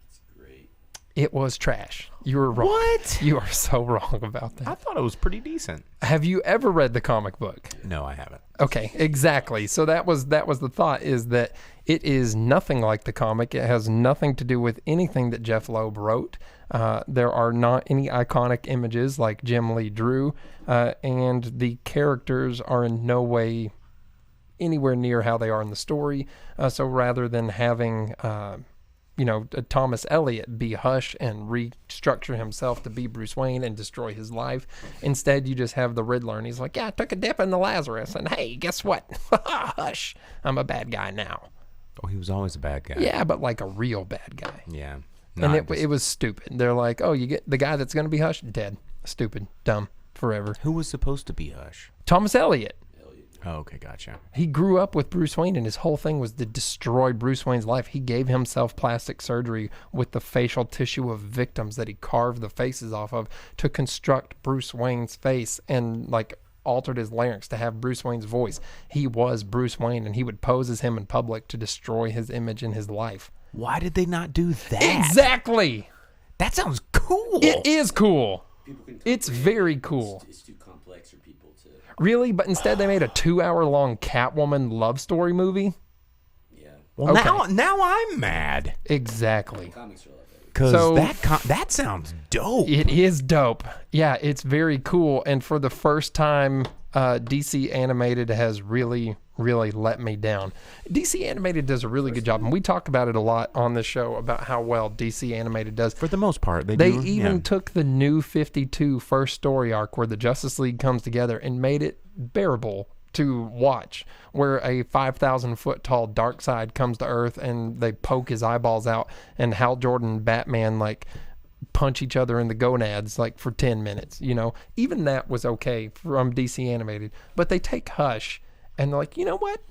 It's great. It was trash. You were wrong. What? You are so wrong about that. I thought it was pretty decent. Have you ever read the comic book? No, I haven't. Okay, exactly. So that was the thought, is that it is nothing like the comic. It has nothing to do with anything that Jeff Loeb wrote. There are not any iconic images like Jim Lee drew, and the characters are in no way anywhere near how they are in the story. So rather than having Thomas Elliot be Hush and restructure himself to be Bruce Wayne and destroy his life, instead you just have the Riddler, and he's like, yeah, I took a dip in the Lazarus, and hey, guess what? Hush, I'm a bad guy now. Oh, he was always a bad guy. Yeah, but like a real bad guy. Yeah. And it was stupid. They're like, oh, you get the guy that's going to be Hush, dead. Stupid, dumb, forever. Who was supposed to be Hush? Thomas Elliot. Oh, okay, gotcha. He grew up with Bruce Wayne, and his whole thing was to destroy Bruce Wayne's life. He gave himself plastic surgery with the facial tissue of victims that he carved the faces off of to construct Bruce Wayne's face, and altered his larynx to have Bruce Wayne's voice. He was Bruce Wayne, and he would pose as him in public to destroy his image and his life. Why did they not do that? Exactly. That sounds cool. It is cool. People can It's comprehend very it. cool. It's too complex for people to. Really? But instead they made a 2-hour-long Catwoman love story movie? Well, Okay. now I'm mad. Exactly. Because So- that sounds dope. It is dope. Yeah, it's very cool. And for the first time, DC Animated has really, really let me down. DC Animated does a really good job. And we talk about it a lot on this show about how well DC Animated does. For the most part, they They do, even yeah. took the New 52 first story arc where the Justice League comes together and made it bearable to watch, where a 5,000 foot tall Darkseid comes to Earth and they poke his eyeballs out, and Hal Jordan and Batman like punch each other in the gonads like for 10 minutes. You know, even that was okay from DC Animated, but they take Hush and they're like, you know what?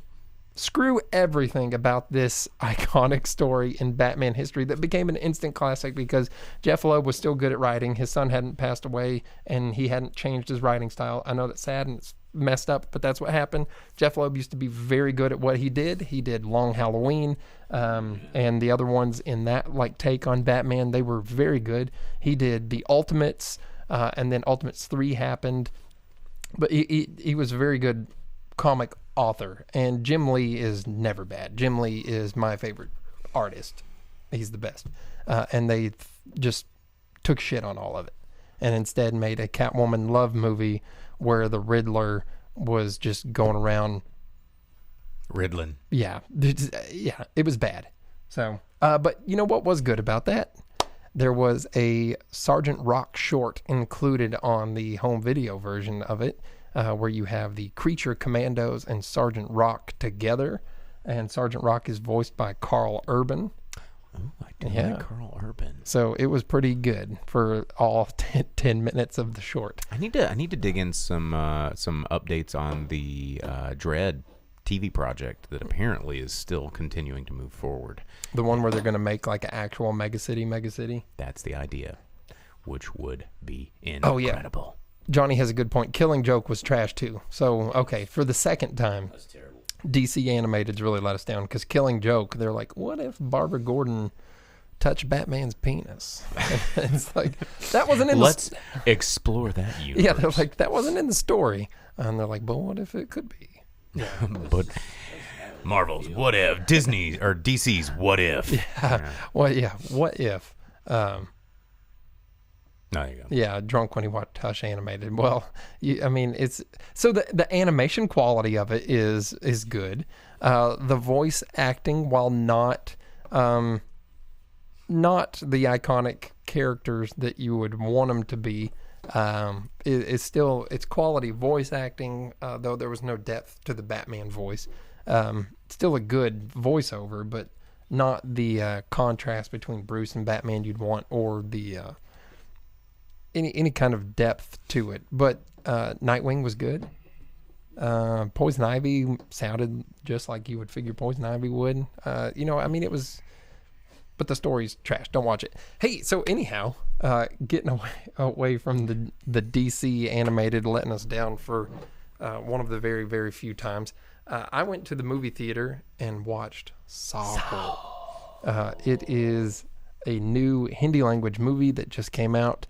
Screw everything about this iconic story in Batman history that became an instant classic because Jeff Loeb was still good at writing. His son hadn't passed away and he hadn't changed his writing style. I know that's sad and it's messed up, but that's what happened. Jeff Loeb used to be very good at what he did. He did Long Halloween, and the other ones in that like take on Batman, they were very good. He did the Ultimates, and then Ultimates 3 happened, but he was a very good comic author. And Jim Lee is never bad. Jim Lee is my favorite artist. He's the best. And they just took shit on all of it and instead made a Catwoman love movie where the Riddler was just going around Riddlin. yeah, it was bad. So, but you know what was good about that? There was a Sergeant Rock short included on the home video version of it, where you have the Creature Commandos and Sergeant Rock together, and Sergeant Rock is voiced by Carl Urban. Oh, I do Yeah. like Carl Urban. So it was pretty good for all 10 minutes of the short. I need to dig in some updates on the Dread TV project that apparently is still continuing to move forward. The one where they're going to make like an actual Mega City. That's the idea, which would be Oh, yeah. incredible. Johnny has a good point. Killing Joke was trash too. So, okay, for the second time, That's terrible. DC Animated's really let us down because Killing Joke, they're like, what if Barbara Gordon touched Batman's penis? And it's like, that wasn't in Let's explore that universe. Yeah, they're like, that wasn't in the story. And they're like, but what if it could be? But Marvel's what if, Disney or DC's what if. Well, yeah, what if? There you go. Yeah, drunk when he watched Hush animated. Well, I mean, it's so the animation quality of it is good. The voice acting, while not the iconic characters that you would want them to be, is still it's quality voice acting. Though there was no depth to the Batman voice, still a good voiceover, but not the contrast between Bruce and Batman you'd want, or the any kind of depth to it. But Nightwing was good. Poison Ivy sounded just like you would figure Poison Ivy would. I mean, it was, but the story's trash. Don't watch it. Hey, so anyhow, getting away from the DC Animated letting us down for one of the very, very few times, I went to the movie theater and watched Saaho. It is a new Hindi language movie that just came out,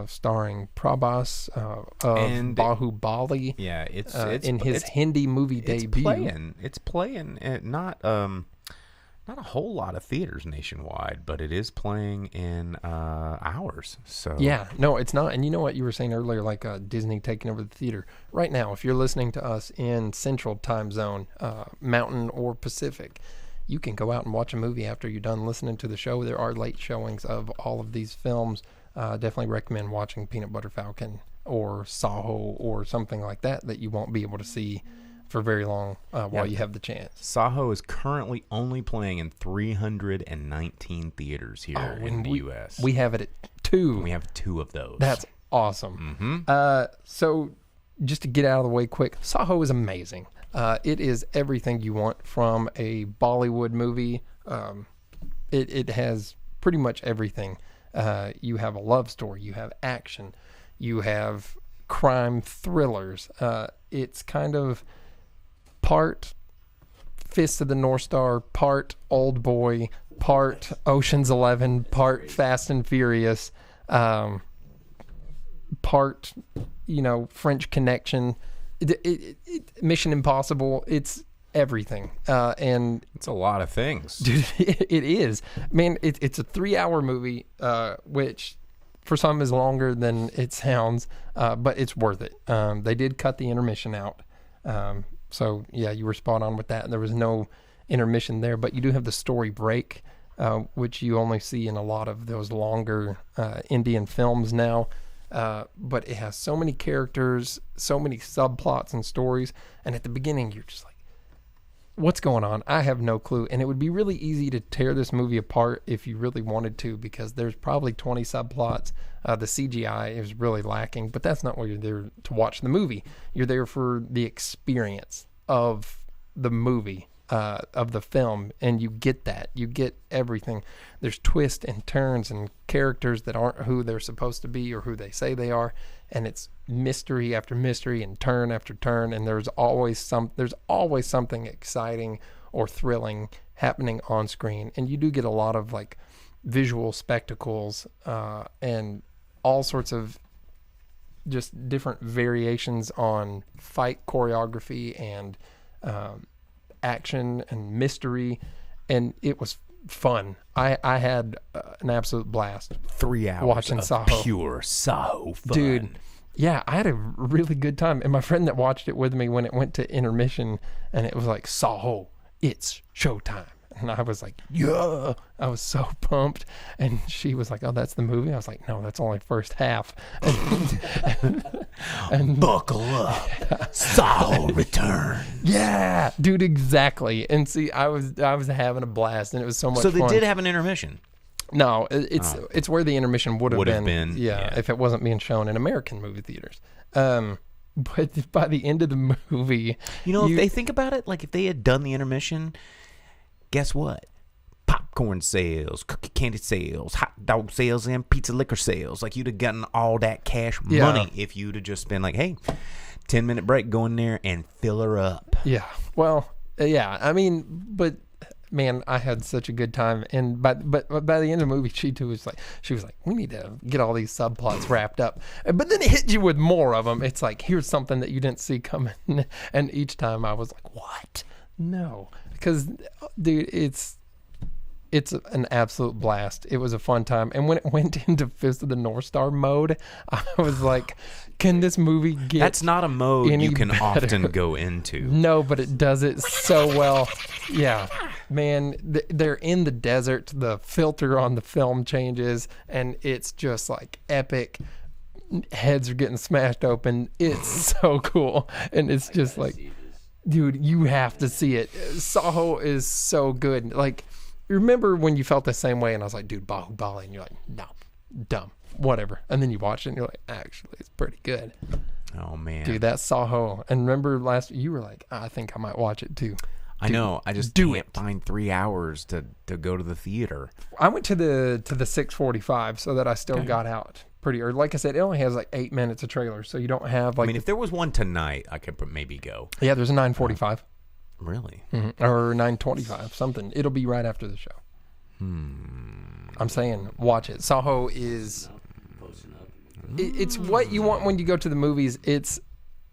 starring Prabhas of And Bahubali. Yeah, it's in his Hindi movie debut. It's playing at not a whole lot of theaters nationwide, but it is playing in ours. So Yeah, no, it's not. And you know what you were saying earlier, like Disney taking over the theater. Right now, if you're listening to us in Central Time Zone, Mountain or Pacific, you can go out and watch a movie after you're done listening to the show. There are late showings of all of these films. Definitely recommend watching Peanut Butter Falcon or Saaho or something like that you won't be able to see for very long while you have the chance. Saaho is currently only playing in 319 theaters here in the U.S. We have it at 2. We have 2 of those. That's awesome. So just to get out of the way quick, Saaho is amazing. It is everything you want from a Bollywood movie. It has pretty much everything. You have a love story, you have action, you have crime thrillers. It's kind of part Fist of the North Star, part Old Boy, part Ocean's 11, part Fast and Furious, part French Connection. Mission Impossible. It's everything, and It's a lot of things. dude, it is. Man, it's a 3-hour movie, which for some is longer than it sounds, but it's worth it. They did cut the intermission out, so yeah, you were spot on with that. There was no intermission there, but you do have the story break, which you only see in a lot of those longer Indian films now. But it has so many characters, so many subplots and stories, and at the beginning you're just like, what's going on? I have no clue. And it would be really easy to tear this movie apart if you really wanted to, because there's probably 20 subplots. The CGI is really lacking, but that's not why you're there to watch the movie. You're there for the experience of the movie, of the film, and you get that. You get everything. There's twists and turns and characters that aren't who they're supposed to be or who they say they are, and it's mystery after mystery and turn after turn, and there's always something exciting or thrilling happening on screen. And you do get a lot of like visual spectacles and all sorts of just different variations on fight choreography and action and mystery, and it was fun. I had an absolute blast. 3 hours watching of Saaho. pure Saaho fun. Dude, yeah, I had a really good time. And my friend that watched it with me when it went to intermission, and it was like, Saaho, it's showtime. And I was like, yeah, I was so pumped. And she was like, oh, that's the movie? I was like, no, that's only first half. And Buckle up. Saaho return. yeah, dude, exactly. And see, I was having a blast, and it was so much So they fun. did have an intermission. No, it's where the intermission would have been. Yeah. If it wasn't being shown in American movie theaters. But by the end of the movie, If they think about it, like if they had done the intermission, guess what? Popcorn sales, cookie candy sales, hot dog sales, and pizza liquor sales. Like you'd have gotten all that cash money if you'd have just been like, hey, 10-minute break, go in there and fill her up. yeah. Well, yeah. I mean, but man, I had such a good time. And but by the end of the movie, she was like, we need to get all these subplots wrapped up. But then it hit you with more of them. It's like, here's something that you didn't see coming. And each time I was like, what? No, because dude, it's an absolute blast. It was a fun time. And when it went into Fist of the North Star mode, I was like, can this movie get That's not a mode any you can better? often go into. No, but it does it so well. Yeah, man, they're in the desert. The filter on the film changes, and it's just like epic. Heads are getting smashed open. It's so cool. And it's just like, dude, you have to see it. Saaho is so good. Like, remember when you felt the same way, and I was like, dude, Bahubali, and you're like, no, dumb, whatever. And then you watch it, and you're like, actually, it's pretty good. Oh, man. Dude, that's Saaho. And remember you were like, I think I might watch it too. I know. I just can't find 3 hours to go to the theater. I went to the 6:45 so that I still got out pretty early. Like I said, it only has like 8 minutes of trailer, so you don't have like. I mean, if there was one tonight, I could maybe go. Yeah, there's a 9:45. Really? Mm-hmm. Or 9:25, something. It'll be right after the show. I'm saying, watch it. Saaho is. It's what you want when you go to the movies. It's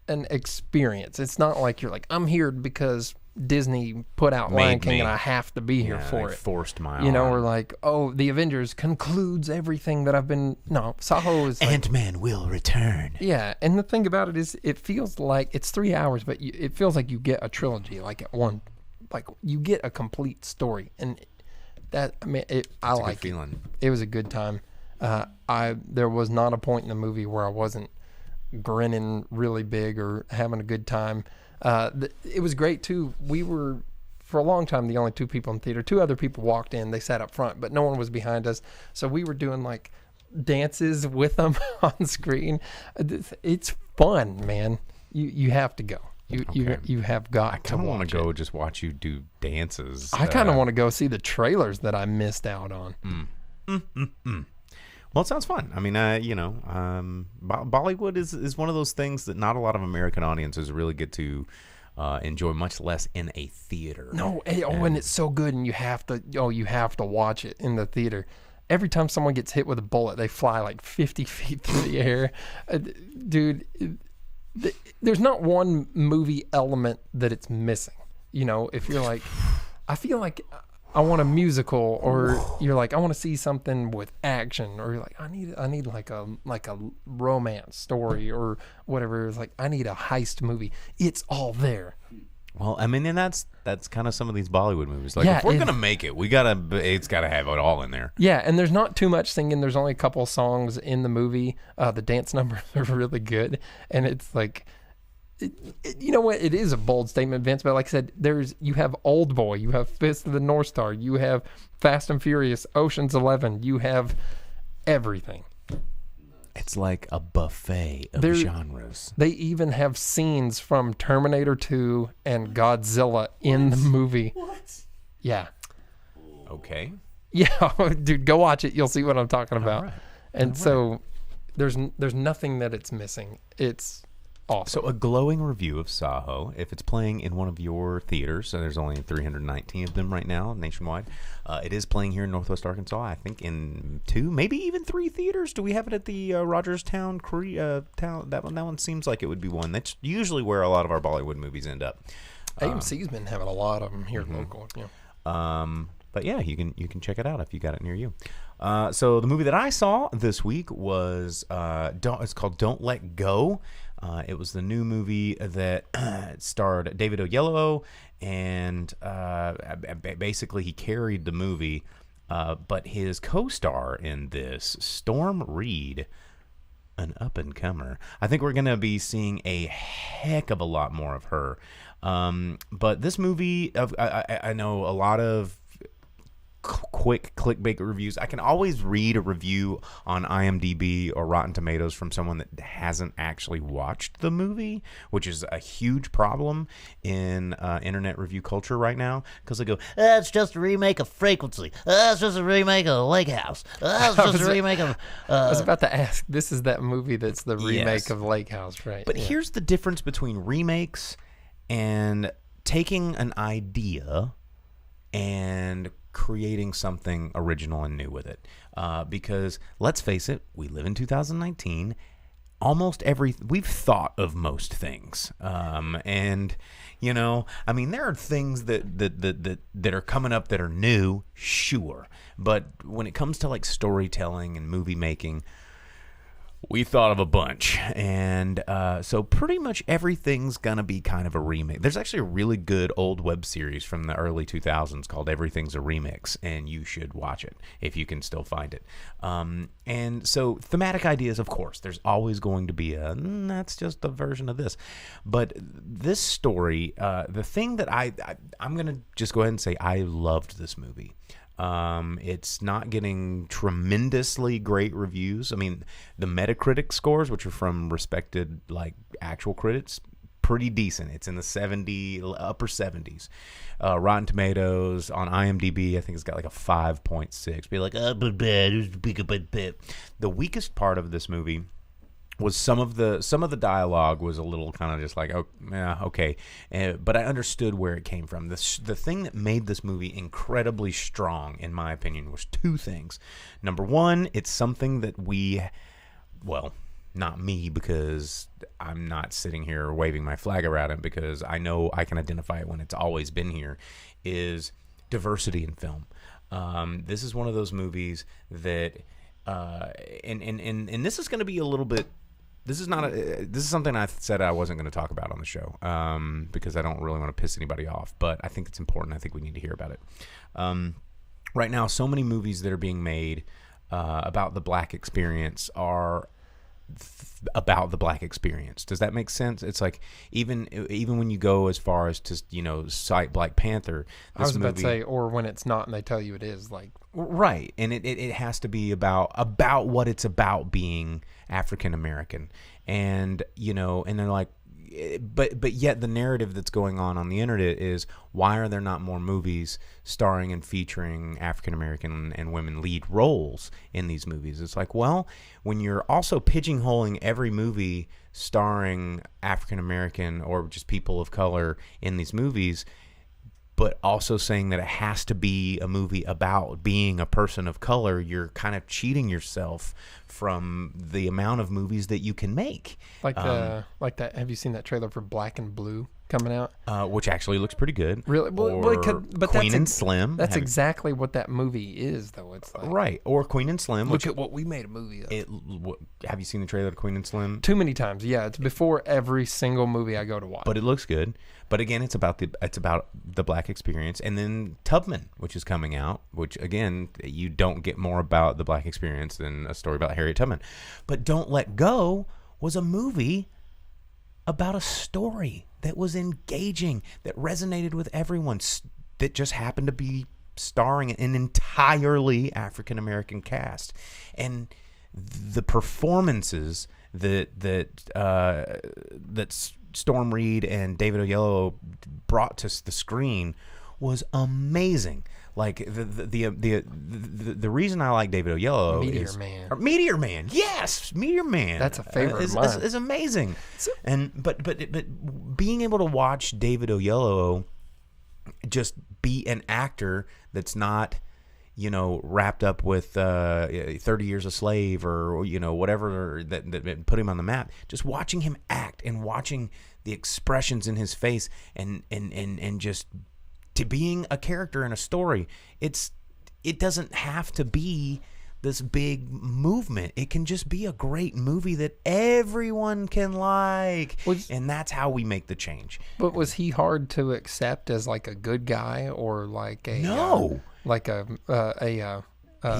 an experience. It's not like you're like, I'm here because Disney put out Lion King and I have to be here for it. Forced my arm. arm. Or like, oh, the Avengers concludes everything that I've been. No, Saaho is. Ant-Man will return. Yeah, and the thing about it is, it feels like it's 3 hours, but it feels like you get a trilogy, like at one, like you get a complete story, and that I mean, I like good feeling. It was a good time. There was not a point in the movie where I wasn't grinning really big or having a good time. It was great too. We were, for a long time, the only two people in the theater. 2 other people walked in. They sat up front, but no one was behind us. So we were doing like dances with them on screen. It's fun, man. You have to go. You have got I to kind of want to go it. just watch you do dances. I kind of want to go see the trailers that I missed out on. Well, it sounds fun. I mean, Bollywood is one of those things that not a lot of American audiences really get to enjoy, much less in a theater. No, and it's so good, and you have to watch it in the theater. Every time someone gets hit with a bullet, they fly like 50 feet through the air. Dude, there's not one movie element that it's missing. You know, if you're like, I feel like I want a musical, or you're like, I want to see something with action, or you're like, I need like a romance story or whatever. It's like, I need a heist movie. It's all there. Well, I mean, and that's kind of some of these Bollywood movies. Like, if we're gonna make it, it's gotta have it all in there. Yeah, and there's not too much singing. There's only a couple songs in the movie. The dance numbers are really good, and it's like, you know what? It is a bold statement, Vince. But like I said, you have Old Boy, you have Fist of the North Star, you have Fast and Furious, Ocean's 11, you have everything. It's like a buffet of genres. They even have scenes from Terminator 2 and Godzilla in the movie. What? Yeah. Okay. Yeah, dude, go watch it. You'll see what I'm talking about. All right. And so there's nothing that it's missing. It's awesome. So a glowing review of Saaho. If it's playing in one of your theaters, so there's only 319 of them right now nationwide. It is playing here in Northwest Arkansas, I think in 2, maybe even 3 theaters. Do we have it at the Rogerstown town? That one seems like it would be one. That's usually where a lot of our Bollywood movies end up. AMC's been having a lot of them here local. Yeah. But yeah, you can check it out if you got it near you. So the movie that I saw this week was it's called Don't Let Go. It was the new movie that starred David Oyelowo, and basically he carried the movie. But his co-star in this, Storm Reed, an up-and-comer. I think we're going to be seeing a heck of a lot more of her. But this movie, I know a lot of quick clickbait reviews. I can always read a review on IMDb or Rotten Tomatoes from someone that hasn't actually watched the movie, which is a huge problem in internet review culture right now, because they go, it's just a remake of Frequency, it's just a remake of Lake House, it's just a remake of I was about to ask, this is that movie that's the remake of Lake House, right? But here's the difference between remakes and taking an idea and creating something original and new with it, because let's face it, we live in 2019. We've thought of most things, and you know, I mean, there are things that are coming up that are new, sure, but when it comes to like storytelling and movie making, we thought of a bunch, and so pretty much everything's gonna be kind of a remake. There's actually a really good old web series from the early 2000s called Everything's a Remix, and you should watch it if you can still find it. And so thematic ideas, of course, there's always going to be that's just a version of this. But this story, the thing that I'm gonna just go ahead and say, I loved this movie. It's not getting tremendously great reviews. I mean, the Metacritic scores, which are from respected like actual critics, pretty decent. It's in the upper 70s. Rotten Tomatoes on IMDb, I think it's got like a 5.6. Be like, but bad. The weakest part of this movie was some of the dialogue was a little kind of just like, oh yeah, okay, but I understood where it came from. The thing that made this movie incredibly strong, in my opinion, was 2 things. Number one, it's something that not me, because I'm not sitting here waving my flag around it, because I know I can identify it when it's always been here, is diversity in film. This is one of those movies that and this is going to be a little bit. This is something I said I wasn't going to talk about on the show, because I don't really want to piss anybody off, but I think it's important. I think we need to hear about it. Right now, so many movies that are being made about the black experience are about the black experience. Does that make sense? It's like even when you go as far as to cite Black Panther, I was about to say, or when it's not and they tell you it is, like, right, and it has to be about what it's about being African American, and and they're like, but yet the narrative that's going on the internet is, why are there not more movies starring and featuring African American and women lead roles in these movies? It's like, well, when you're also pigeonholing every movie starring African American or just people of color in these movies, but also saying that it has to be a movie about being a person of color, you're kind of cheating yourself from the amount of movies that you can make. Like that. Have you seen that trailer for Black and Blue coming out? Which actually looks pretty good. Really? But Queen and Slim. That's exactly what that movie is, though. It's like, right. Or Queen and Slim. Look at what we made a movie of. Have you seen the trailer to Queen and Slim? Too many times. Yeah, it's before every single movie I go to watch. But it looks good. But again, it's about the Black experience, and then Tubman, which is coming out. Which again, you don't get more about the Black experience than a story about Harriet Tubman. But Don't Let Go was a movie about a story that was engaging, that resonated with everyone, that just happened to be starring an entirely African American cast, and the performances that Storm Reed and David Oyelowo brought to the screen was amazing. Like the reason I like David Oyelowo is Meteor Man. Yes, Meteor Man. That's a favorite of mine. Is amazing. But being able to watch David Oyelowo just be an actor that's not, wrapped up with 30 Years a Slave or whatever that put him on the map. Just watching him act and watching the expressions in his face and just to being a character in a story. It doesn't have to be this big movement. It can just be a great movie that everyone can like, and that's how we make the change. But was he hard to accept as like a good guy or like a no?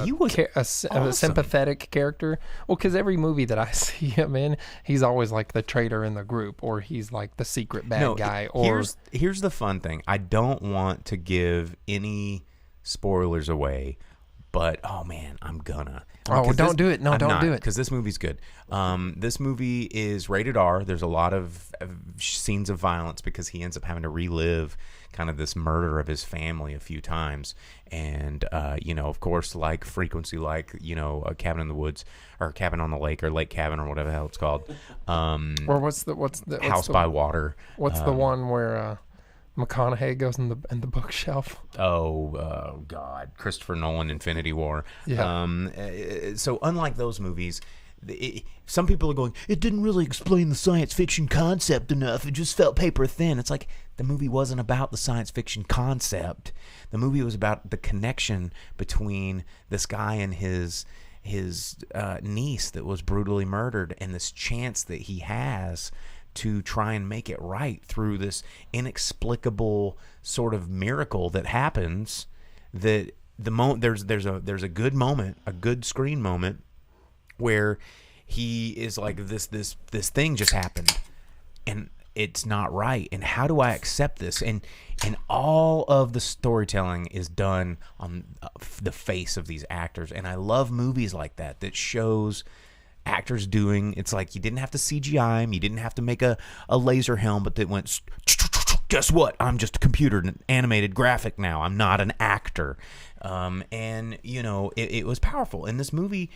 He was a sympathetic character. Well, because every movie that I see him in, he's always like the traitor in the group, or he's like the secret bad guy. Or here's the fun thing. I don't want to give any spoilers away, but oh man, I'm gonna. Don't do it. No, don't do it. Because this movie's good. This movie is rated R. There's a lot of scenes of violence because he ends up having to relive kind of this murder of his family a few times. And, of course, like Frequency, like, a Cabin in the Woods or Cabin on the Lake or Lake Cabin or whatever the hell it's called. Or what's the House by Water. What's the one where McConaughey goes in the bookshelf? Oh, God. Christopher Nolan, Infinity War. Yeah. So unlike those movies, some people are going, it didn't really explain the science fiction concept enough. It just felt paper thin. It's like the movie wasn't about the science fiction concept. The movie was about the connection between this guy and his niece that was brutally murdered, and this chance that he has to try and make it right through this inexplicable sort of miracle that happens. That there's a good moment, a good screen moment, where he is like, this thing just happened and it's not right, and how do I accept this? And all of the storytelling is done on the face of these actors, and I love movies like that shows actors doing. It's like you didn't have to CGI him, you didn't have to make a laser helm, but that went, guess what? I'm just a computer animated graphic now. I'm not an actor. And it was powerful, and this movie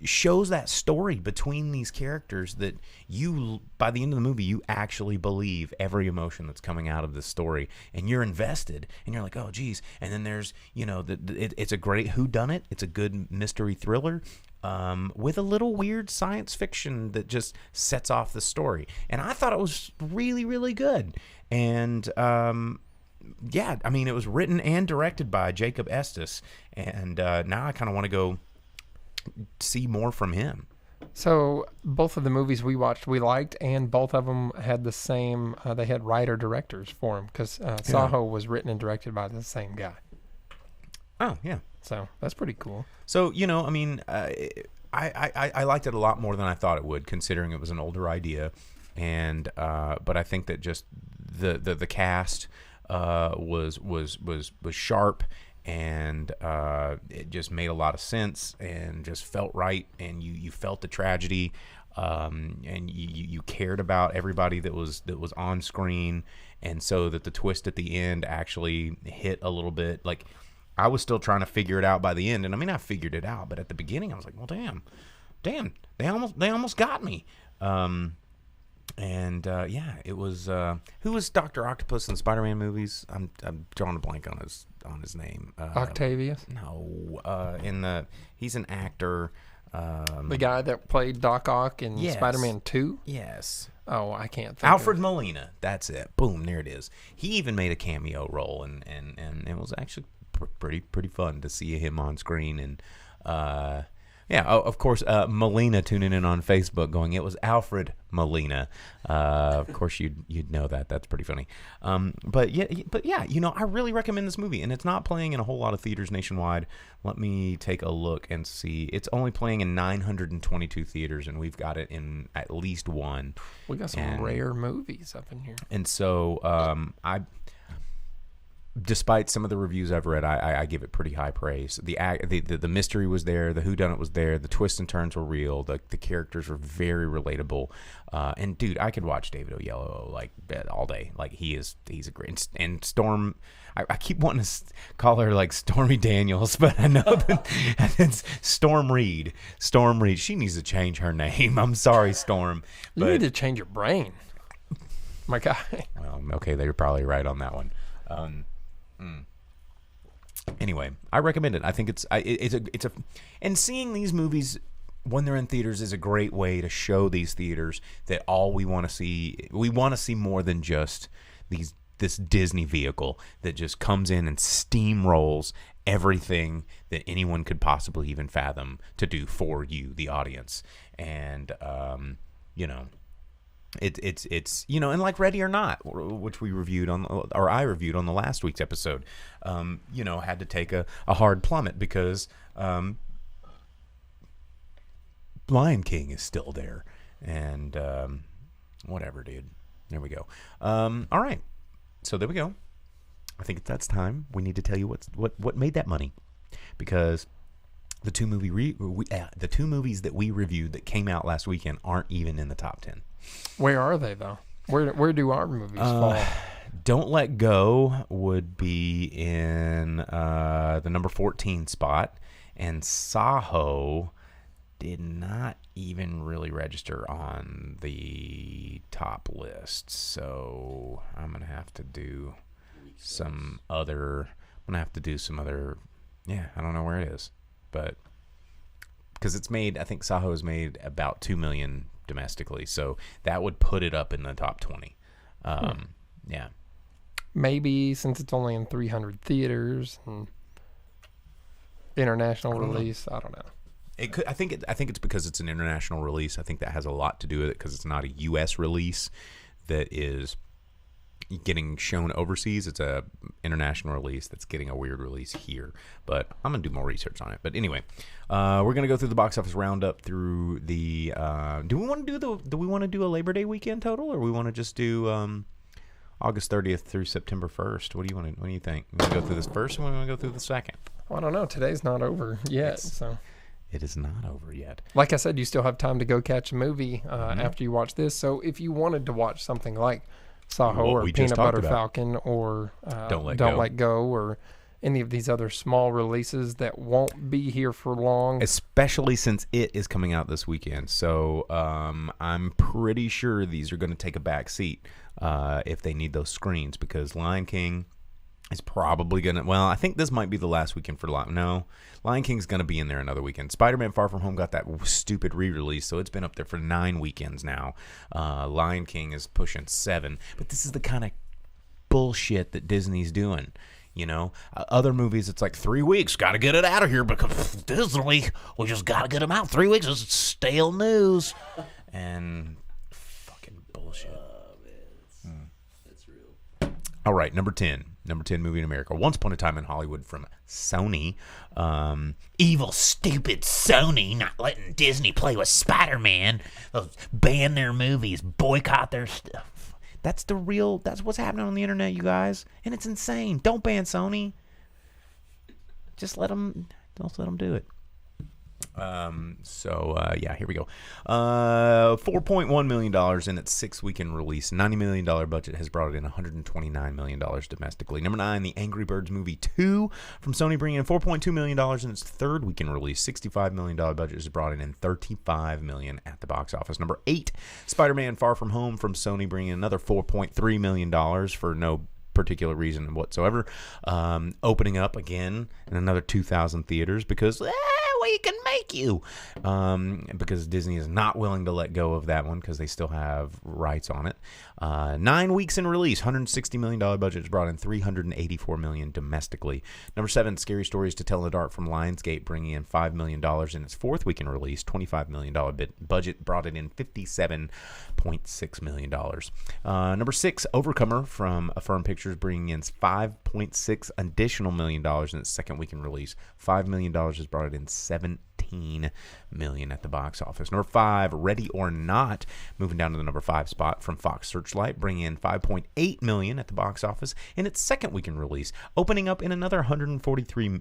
shows that story between these characters that you, by the end of the movie, you actually believe every emotion that's coming out of this story, and you're invested, and you're like, oh geez. And then there's it's a great whodunit. It's a good mystery thriller with a little weird science fiction that just sets off the story, and I thought it was really, really good. And yeah, I mean, it was written and directed by Jacob Estes, and now I kind of want to go see more from him. So both of the movies we watched we liked, and both of them had the same they had writer directors for them, because Saaho was written and directed by the same guy. Oh yeah, so that's pretty cool. So I mean, I liked it a lot more than I thought it would, considering it was an older idea, and but I think that just the cast was sharp, and it just made a lot of sense and just felt right, and you felt the tragedy, and you cared about everybody that was on screen, and so that the twist at the end actually hit a little bit. Like, I was still trying to figure it out by the end, and I mean, I figured it out, but at the beginning I was like, well, damn, they almost got me. And yeah, it was who was Dr. Octopus in the Spider-Man movies? I'm drawing a blank on his name. Octavius? No, he's an actor. The guy that played Doc Ock in Yes. Spider-Man 2? Yes. Oh, I can't think Alfred of Molina. That's it. Boom, there it is. He even made a cameo role, and it was actually pretty fun to see him on screen. And of course, Molina tuning in on Facebook going, it was Alfred Molina. Of course, you'd know that. That's pretty funny. But yeah, I really recommend this movie, and it's not playing in a whole lot of theaters nationwide. Let me take a look and see. It's only playing in 922 theaters, and we've got it in at least one. We got some rare movies up in here. And so despite some of the reviews I've read, I give it pretty high praise. The mystery was there, the whodunit was there, the twists and turns were real, the characters were very relatable. And dude, I could watch David Oyelowo like all day. Like he's a great. And Storm, I keep wanting to call her like Stormy Daniels, but I know that it's Storm Reed. Storm Reed. She needs to change her name. I'm sorry, Storm. You need to change your brain, my guy. Well, okay, they're probably right on that one. Anyway, I recommend it. I think it's a and seeing these movies when they're in theaters is a great way to show these theaters that all we want to see. We want to see more than just this Disney vehicle that just comes in and steamrolls everything that anyone could possibly even fathom to do for you, the audience. And It's and like Ready or Not, which we reviewed or I reviewed on the last week's episode, had to take a hard plummet because Lion King is still there, and whatever, dude. There we go. All right, so there we go. I think that's time. We need to tell you what made that money, because the two movies that we reviewed that came out last weekend aren't even in the top 10. Where are they, though? Where do our movies fall? Don't Let Go would be in the number 14 spot, and Saaho did not even really register on the top list. So I'm going to have to do some other... Yeah, I don't know where it is. But... because it's made... I think Saaho has made about $2 million domestically, so that would put it up in the top 20. Yeah, maybe since it's only in 300 theaters and international release, I don't know. It could. I think it's because it's an international release. I think that has a lot to do with it, because it's not a U.S. release that is getting shown overseas. It's a international release that's getting a weird release here. But I'm gonna do more research on it. But anyway, we're gonna go through the box office roundup through the. Do we want to do a Labor Day weekend total, or we want to just do August 30th through September 1st? What do you think? We want to go through this first, or we want to go through the second? Well, I don't know. Today's not over yet, so. It is not over yet. Like I said, you still have time to go catch a movie after you watch this. So if you wanted to watch something like Saaho or Peanut Butter Falcon or Don't Let Go or any of these other small releases that won't be here for long. Especially since it is coming out this weekend. So I'm pretty sure these are going to take a back seat if they need those screens, because Lion King is probably going to... Well, I think this might be the last weekend for Lion King's going to be in there another weekend. Spider-Man Far From Home got that stupid re-release, so it's been up there for 9 weekends now. Lion King is pushing 7. But this is the kind of bullshit that Disney's doing. Other movies, it's like 3 weeks, got to get it out of here because Disney, we just got to get them out. 3 weeks is stale news. And fucking bullshit. That's real. All right, number 10 movie in America, Once Upon a Time in Hollywood, from Sony. Evil, stupid Sony not letting Disney play with Spider-Man. They'll ban their movies, boycott their stuff. That's what's happening on the internet, you guys. And it's insane. Don't ban Sony. Just don't let them do it. Here we go. $4.1 million in its 6 weekend release. $90 million budget has brought it in $129 million domestically. Number 9, The Angry Birds Movie 2 from Sony, bringing in $4.2 million in its 3rd weekend release. $65 million budget has brought it in $35 million at the box office. Number 8, Spider-Man Far From Home from Sony, bringing in another $4.3 million for no particular reason whatsoever. Opening up again in another 2,000 theaters because... we can make you. Because Disney is not willing to let go of that one because they still have rights on it. 9 weeks in release, $160 million budget has brought in $384 million domestically. Number 7, Scary Stories to Tell in the Dark from Lionsgate, bringing in $5 million in its 4th week in release. $25 million budget brought it in $57.6 million. Number 6, Overcomer from Affirm Pictures, bringing in $5.6 additional million in its 2nd week in release. $5 million has brought it in $17 million at the box office. Number 5, Ready or Not, moving down to the number 5 spot from Fox Searchlight, bringing in $5.8 million at the box office in its 2nd week in release, opening up in another 143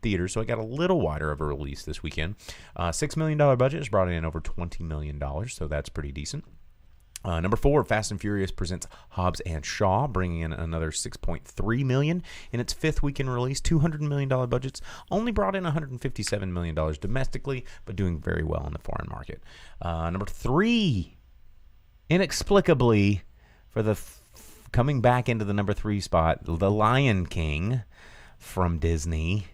theaters, so it got a little wider of a release this weekend. $6 million budget has brought in over $20 million, so that's pretty decent. Number 4, Fast and Furious presents Hobbs and Shaw, bringing in another $6.3 million in its 5th week in release. $200 million budgets only brought in $157 million domestically, but doing very well in the foreign market. Number 3, inexplicably, for the coming back into the number 3 spot, The Lion King from Disney.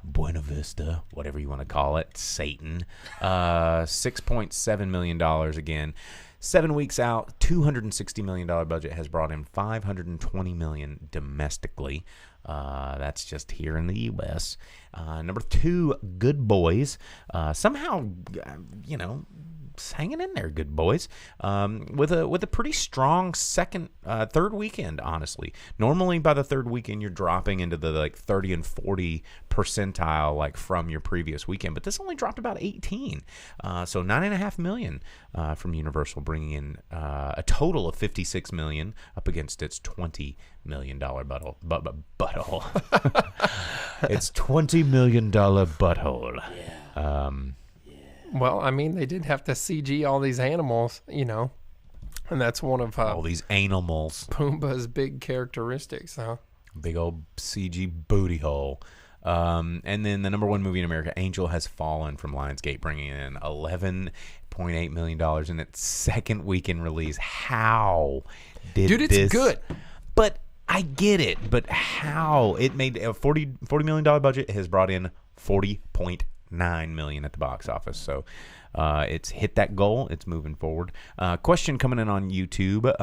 Buena Vista, whatever you want to call it, Satan. $6.7 million again. 7 weeks out, $260 million budget has brought in $520 million domestically. That's just here in the U.S. Number 2, Good Boys. Somehow, hanging in there, Good Boys, with a pretty strong third weekend, honestly. Normally by the 3rd weekend you're dropping into the 30 and 40 percentile from your previous weekend, but this only dropped about 18. So $9.5 million from Universal, bringing in a total of $56 million up against its $20 million butthole. It's $20 million butthole. Yeah. Well, I mean, they did have to CG all these animals, and that's one of all these animals. Pumbaa's big characteristics, huh? Big old CG booty hole. And then the number 1 movie in America, Angel Has Fallen from Lionsgate, bringing in $11.8 million in its 2nd week in release. How did Dude, it's good. But I get it. But how? It made a $40 million budget, has brought in $40.9 million at the box office. So it's hit that goal. It's moving forward. Question coming in on YouTube.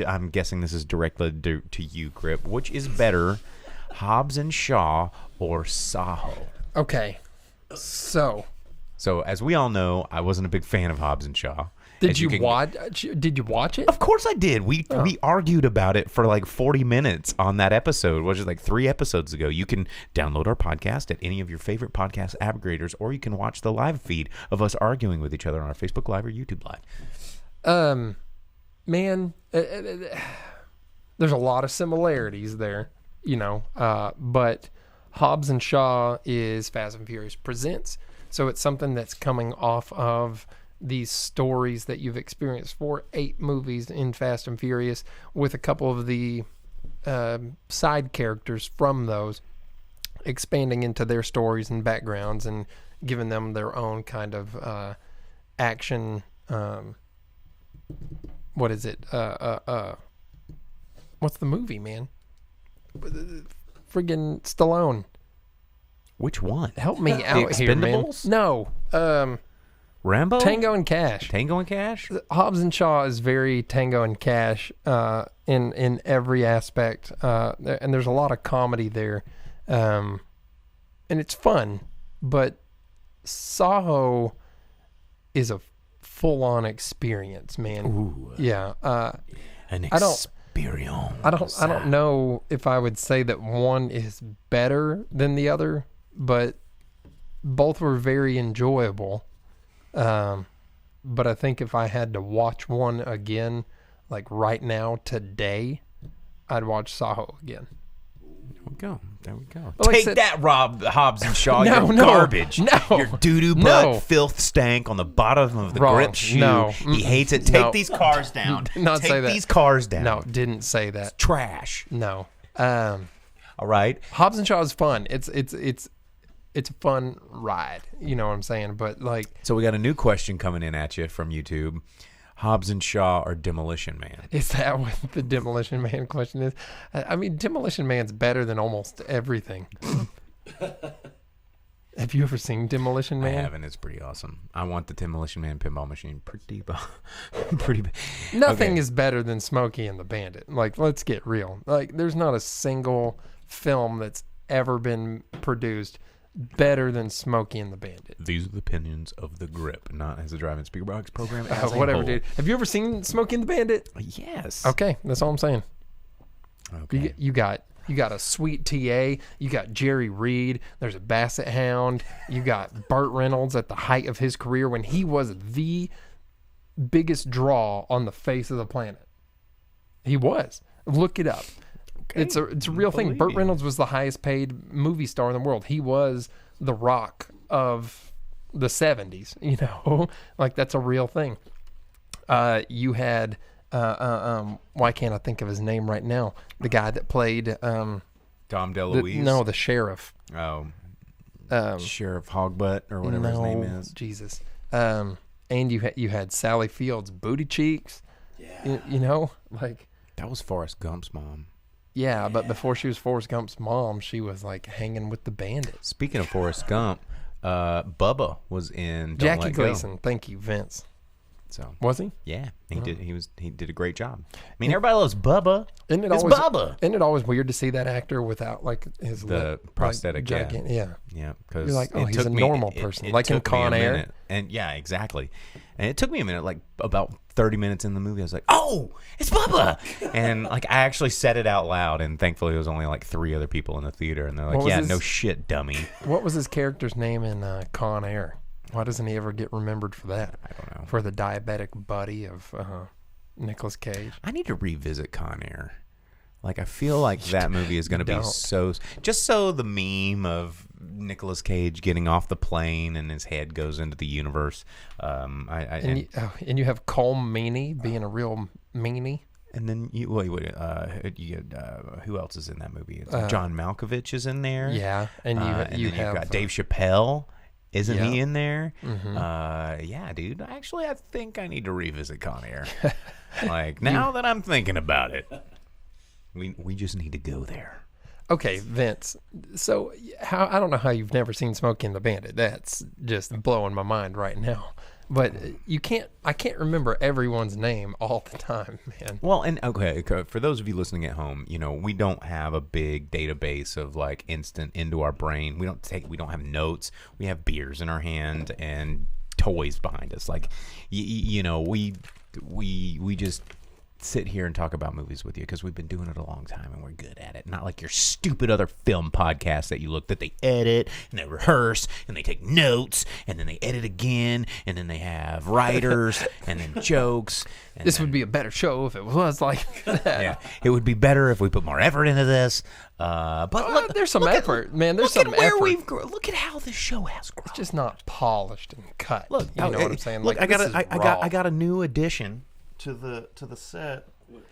I'm guessing this is directly to you, Crip. Which is better, Hobbs and Shaw or Saaho? Okay. So as we all know, I wasn't a big fan of Hobbs and Shaw. Did you watch it? Of course I did. We argued about it for 40 minutes on that episode, which is 3 episodes ago. You can download our podcast at any of your favorite podcast aggregators, or you can watch the live feed of us arguing with each other on our Facebook Live or YouTube Live. Man, there's a lot of similarities there, but Hobbs and Shaw is Fast and Furious Presents, so it's something that's coming off of these stories that you've experienced for 8 movies in Fast and Furious, with a couple of the side characters from those expanding into their stories and backgrounds and giving them their own kind of action. What is it? What's the movie, man? Friggin' Stallone. Which one? Help me out here, man. No. Rambo? Tango and Cash. Tango and Cash? Hobbs and Shaw is very Tango and Cash in every aspect. And there's a lot of comedy there. And it's fun. But Saaho is a full-on experience, man. Ooh. Yeah. An experience. I don't know if I would say that one is better than the other, but both were very enjoyable. But I think if I had to watch one again, right now, today, I'd watch Saaho again. There we go. But Take that, Hobbs and Shaw. You're garbage. No. Your doo-doo butt filth stank on the bottom of the grip shoe. No. He hates it. Take these cars down. Did not say that. Take these cars down. No, didn't say that. It's trash. No. All right. Hobbs and Shaw is fun. It's a fun ride. You know what I'm saying? But So we got a new question coming in at you from YouTube. Hobbs and Shaw or Demolition Man? Is that what the Demolition Man question is? I mean, Demolition Man's better than almost everything. Have you ever seen Demolition I Man? haven't. It's pretty awesome. I want the Demolition Man pinball machine. Pretty. Nothing Okay. is better than Smokey and the Bandit. Like, let's get real. Like, there's not a single film that's ever been produced better than Smokey and the Bandit. These are the opinions of the grip, not as a drive-in speaker box program. As a Whatever, whole. dude. Have you ever seen Smokey and the Bandit? Yes. Okay, that's all I'm saying. Okay. You got a sweet TA. You got Jerry Reed. There's a Basset Hound. You got Burt Reynolds at the height of his career when he was the biggest draw on the face of the planet. He was. Look it up. Okay. It's a real thing. Believe Burt you. Reynolds was the highest paid movie star in the world. He was the Rock of the 70s. You know, like that's a real thing. You had. Why can't I think of his name right now? The guy that played Tom DeLuise. the sheriff. Oh, Sheriff Hogbutt or whatever his name is. Jesus. And you had Sally Fields, Booty Cheeks. Yeah. You know, like That was Forrest Gump's mom. yeah, but before she was Forrest Gump's mom, she was like hanging with the Bandits. Speaking of Forrest Gump, Bubba was in Don't Jackie Let Go. Gleason, thank you, Vince. So Was he? yeah, he did. He did a great job. I mean, everybody loves Bubba. Isn't it It's always Bubba. Isn't it always weird to see that actor without like his The lip, prosthetic, like, yeah. gigantic, yeah. Yeah, because You're like, oh, he's a normal person, like in Con Air. And yeah, exactly. And it took me a minute, like about 30 minutes in the movie. I was like, oh, it's Bubba. And like I actually said it out loud, and thankfully there was only like 3 other people in the theater, and they're What like, was yeah, his- no shit, dummy. What was his character's name in Con Air? Why doesn't he ever get remembered for that? I don't know. For the diabetic buddy of Nicolas Cage. I need to revisit Con Air. Like I feel like that movie is going to be Don't. so just so the meme of Nicolas Cage getting off the plane and his head goes into the universe. And you have Cole Meany being a real meanie. And then you get who else is in that movie? It's John Malkovich is in there. Yeah, and and you then have you've got Dave Chappelle. Isn't he yeah. in there? Mhm. Yeah, dude. Actually, I think I need to revisit Con Air. Like now that I'm thinking about it, we just need to go there. Okay, Vince. So I don't know how you've never seen Smokey and the Bandit. That's just blowing my mind right now. But I can't remember everyone's name all the time, man. Well, and okay, for those of you listening at home, you know, we don't have a big database of like instant into our brain. We don't have notes. We have beers in our hand and toys behind us. Like, you know, we just sit here and talk about movies with you because we've been doing it a long time and we're good at it. Not like your stupid other film podcasts that they edit and they rehearse and they take notes and then they edit again and then they have writers and then jokes. And This then, would be a better show if it was like that. yeah, it would be better if we put more effort into this. But look, There's some look effort, man. There's look some at where effort. we've grown. Look at how the show has grown. It's just not polished and cut. Look, you know what I'm saying? Look, Like, I got a new addition to the set.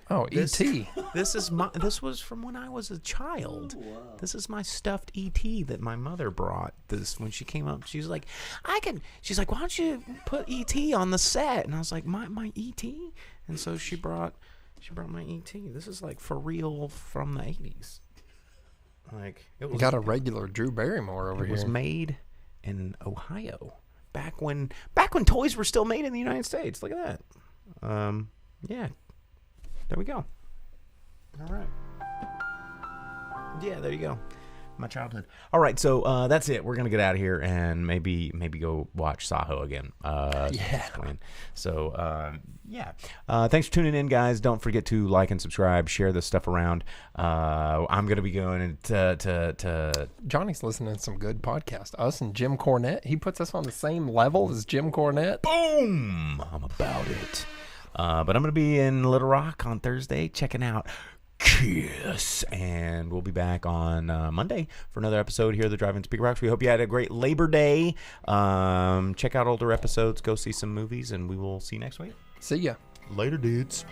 Oh, This- E.T. This was from when I was a child. This is my stuffed E.T. that my mother brought. This when she came up, she's like, She's like, why don't you put E.T. on the set? And I was like, my E.T. And so she brought my E.T. This is like for real from the 80s. Like it You was. got a regular Drew Barrymore over It here. was made in Ohio back when toys were still made in the United States. Look at that. Yeah. There we go. All right. Yeah, there you go. My childhood. All right, so that's it. We're gonna get out of here and maybe go watch Saaho again. Yeah. So yeah. Thanks for tuning in, guys. Don't forget to like and subscribe. Share this stuff around. I'm gonna be going to Johnny's listening to some good podcasts. Us and Jim Cornette. He puts us on the same level as Jim Cornette. boom. I'm about it. But I'm gonna be in Little Rock on Thursday, checking out Kiss, and we'll be back on Monday for another episode here of the Drive-In Speakerbox. We hope you had a great Labor Day. Check out older episodes, go see some movies, and we will see you next week. See ya. Later, dudes.